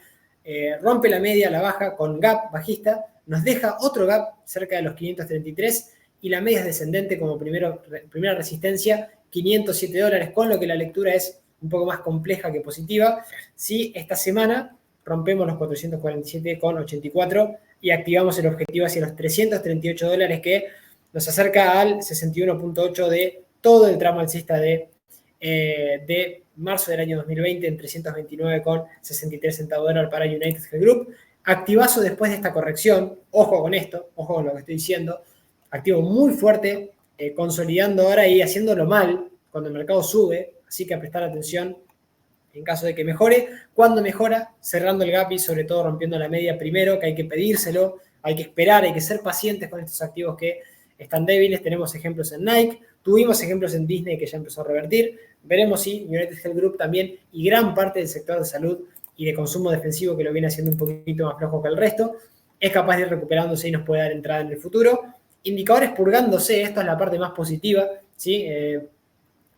rompe la media, la baja con gap bajista, nos deja otro gap cerca de los 533 y la media es descendente como primera resistencia, 507 dólares, con lo que la lectura es un poco más compleja que positiva. Si esta semana rompemos los 447,84 y activamos el objetivo hacia los 338 dólares, que nos acerca al 61.8 de todo el tramo alcista de marzo del año 2020 en 329,63 centavos de dólar para United Health Group. Activazo después de esta corrección, ojo con esto, ojo con lo que estoy diciendo, activo muy fuerte, consolidando ahora y haciéndolo mal cuando el mercado sube, así que a prestar atención en caso de que mejore. Cuando mejora, cerrando el gap y sobre todo rompiendo la media primero, que hay que pedírselo, hay que esperar, hay que ser pacientes con estos activos que están débiles. Tenemos ejemplos en Nike, tuvimos ejemplos en Disney que ya empezó a revertir. Veremos si United Health Group también y gran parte del sector de salud y de consumo defensivo, que lo viene haciendo un poquito más flojo que el resto, es capaz de ir recuperándose y nos puede dar entrada en el futuro. Indicadores purgándose, esto es la parte más positiva, ¿sí?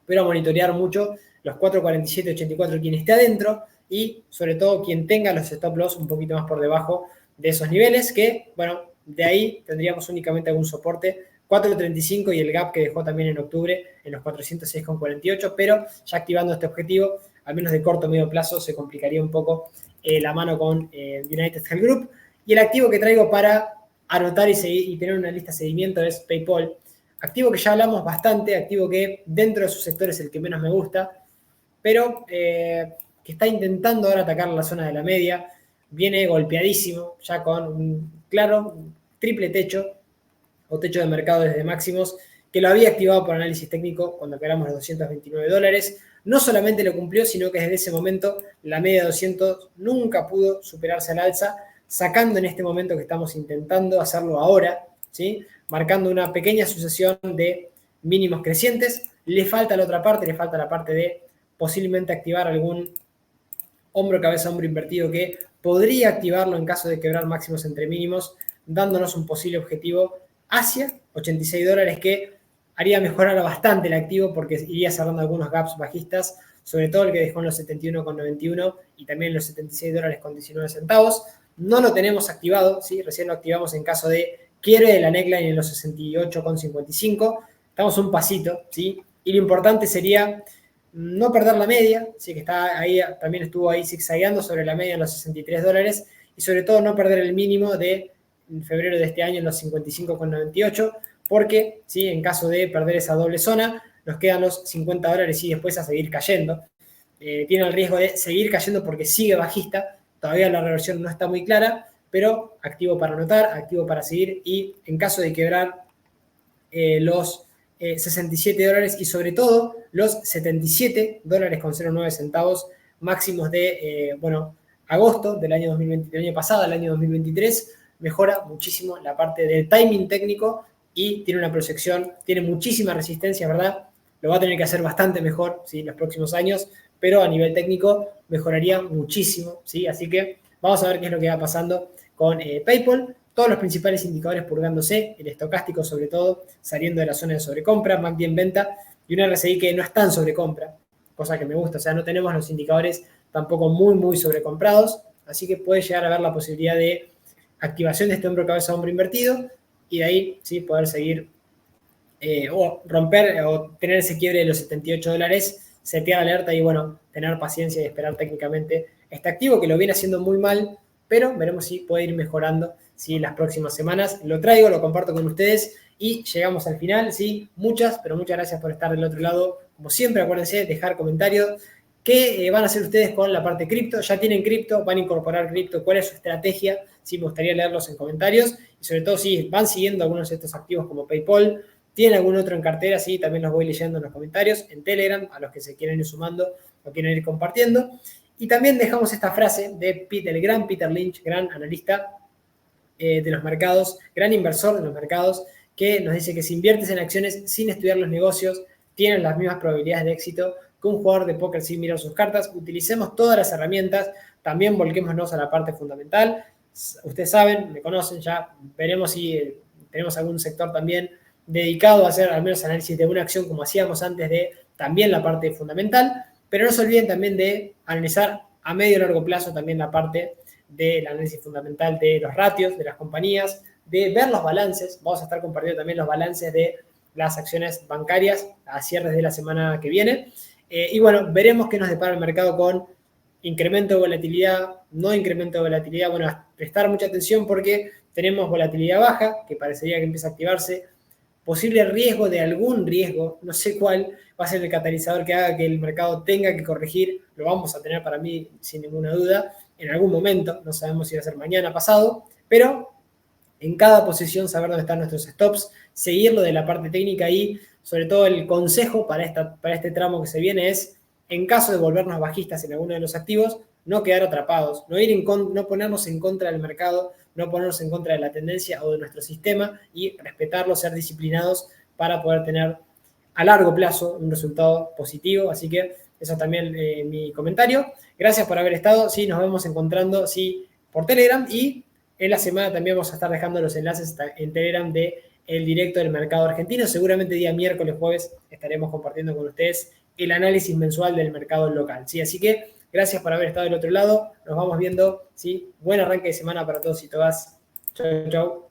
Pero a monitorear mucho los 4.47.84 quien esté adentro y sobre todo quien tenga los stop loss un poquito más por debajo de esos niveles, que bueno, de ahí tendríamos únicamente algún soporte 4.35 y el gap que dejó también en octubre en los 406,48, pero ya activando este objetivo, al menos de corto o medio plazo, se complicaría un poco la mano con United Health Group. Y el activo que traigo para anotar y tener una lista de seguimiento es PayPal. Activo que ya hablamos bastante, activo que dentro de sus sectores es el que menos me gusta, pero que está intentando ahora atacar la zona de la media, viene golpeadísimo, ya con un claro triple techo o techo de mercado desde máximos, que lo había activado por análisis técnico cuando quebramos los $229. No solamente lo cumplió, sino que desde ese momento la media de 200 nunca pudo superarse al alza, sacando en este momento que estamos intentando hacerlo ahora, ¿sí? Marcando una pequeña sucesión de mínimos crecientes. Le falta la otra parte, le falta la parte de posiblemente activar algún hombro, cabeza, hombro invertido que podría activarlo en caso de quebrar máximos entre mínimos, dándonos un posible objetivo hacia $86, que haría mejorar bastante el activo porque iría cerrando algunos gaps bajistas, sobre todo el que dejó en los 71,91 y también en los $76,19. No lo tenemos activado, ¿sí? Recién lo activamos en caso de quiebre de la neckline en los 68,55. Estamos un pasito, ¿sí? Y lo importante sería no perder la media, sí, que está ahí, también estuvo ahí zigzagueando sobre la media en los $63 y sobre todo no perder el mínimo de febrero de este año en los 55,98, porque ¿sí? En caso de perder esa doble zona nos quedan los $50 y después a seguir cayendo. Tiene el riesgo de seguir cayendo porque sigue bajista, todavía la reversión no está muy clara, pero activo para anotar, activo para seguir y en caso de quebrar los $67 y sobre todo los $77,09 máximos de, agosto del año 2020, del año pasado, el año 2023, mejora muchísimo la parte del timing técnico y tiene una proyección, tiene muchísima resistencia, ¿verdad? Lo va a tener que hacer bastante mejor, ¿sí? En los próximos años, pero a nivel técnico mejoraría muchísimo, ¿sí? Así que vamos a ver qué es lo que va pasando con PayPal. Todos los principales indicadores purgándose, el estocástico sobre todo, saliendo de la zona de sobrecompra, MACD en venta y un RSI que no está en sobrecompra, cosa que me gusta, o sea, no tenemos los indicadores tampoco muy sobrecomprados, así que puede llegar a haber la posibilidad de activación de este hombro cabeza hombro invertido y de ahí sí poder seguir o romper o tener ese quiebre de los $78, setear alerta y bueno, tener paciencia y esperar técnicamente este activo que lo viene haciendo muy mal, pero veremos si puede ir mejorando ¿sí? Las próximas semanas. Lo traigo, lo comparto con ustedes y llegamos al final, ¿sí? Muchas gracias por estar del otro lado. Como siempre, acuérdense, dejar comentarios. ¿Qué van a hacer ustedes con la parte cripto? ¿Ya tienen cripto? ¿Van a incorporar cripto? ¿Cuál es su estrategia? Sí, me gustaría leerlos en comentarios. Y sobre todo, si van siguiendo algunos de estos activos como PayPal, ¿tienen algún otro en cartera? Sí, también los voy leyendo en los comentarios, en Telegram, a los que se quieren ir sumando o quieren ir compartiendo. Y también dejamos esta frase de el gran Peter Lynch, gran analista de los mercados, gran inversor de los mercados, que nos dice que si inviertes en acciones sin estudiar los negocios, tienes las mismas probabilidades de éxito que un jugador de póker sin mirar sus cartas. Utilicemos todas las herramientas, también volquémonos a la parte fundamental. Ustedes saben, me conocen ya, veremos si tenemos algún sector también dedicado a hacer al menos análisis de una acción como hacíamos antes de también la parte fundamental, pero no se olviden también de analizar a medio y largo plazo también la parte del análisis fundamental de los ratios de las compañías, de ver los balances. Vamos a estar compartiendo también los balances de las acciones bancarias a cierres de la semana que viene. Y bueno, veremos qué nos depara el mercado con incremento de volatilidad, no incremento de volatilidad. Bueno, prestar mucha atención porque tenemos volatilidad baja, que parecería que empieza a activarse posible riesgo de algún riesgo, no sé cuál, va a ser el catalizador que haga que el mercado tenga que corregir, lo vamos a tener para mí sin ninguna duda en algún momento, no sabemos si va a ser mañana, pasado, pero en cada posición saber dónde están nuestros stops, seguirlo de la parte técnica y sobre todo el consejo para este tramo que se viene es, en caso de volvernos bajistas en alguno de los activos, no quedar atrapados, no ponernos en contra del mercado, no ponernos en contra de la tendencia o de nuestro sistema y respetarlo, ser disciplinados para poder tener a largo plazo un resultado positivo. Así que eso también mi comentario. Gracias por haber estado. Sí, nos vemos encontrando por Telegram y en la semana también vamos a estar dejando los enlaces en Telegram de el directo del mercado argentino. Seguramente día miércoles, jueves estaremos compartiendo con ustedes el análisis mensual del mercado local. ¿Sí? Así que gracias por haber estado del otro lado. Nos vamos viendo. ¿Sí? Buen arranque de semana para todos y todas. Chau, chau.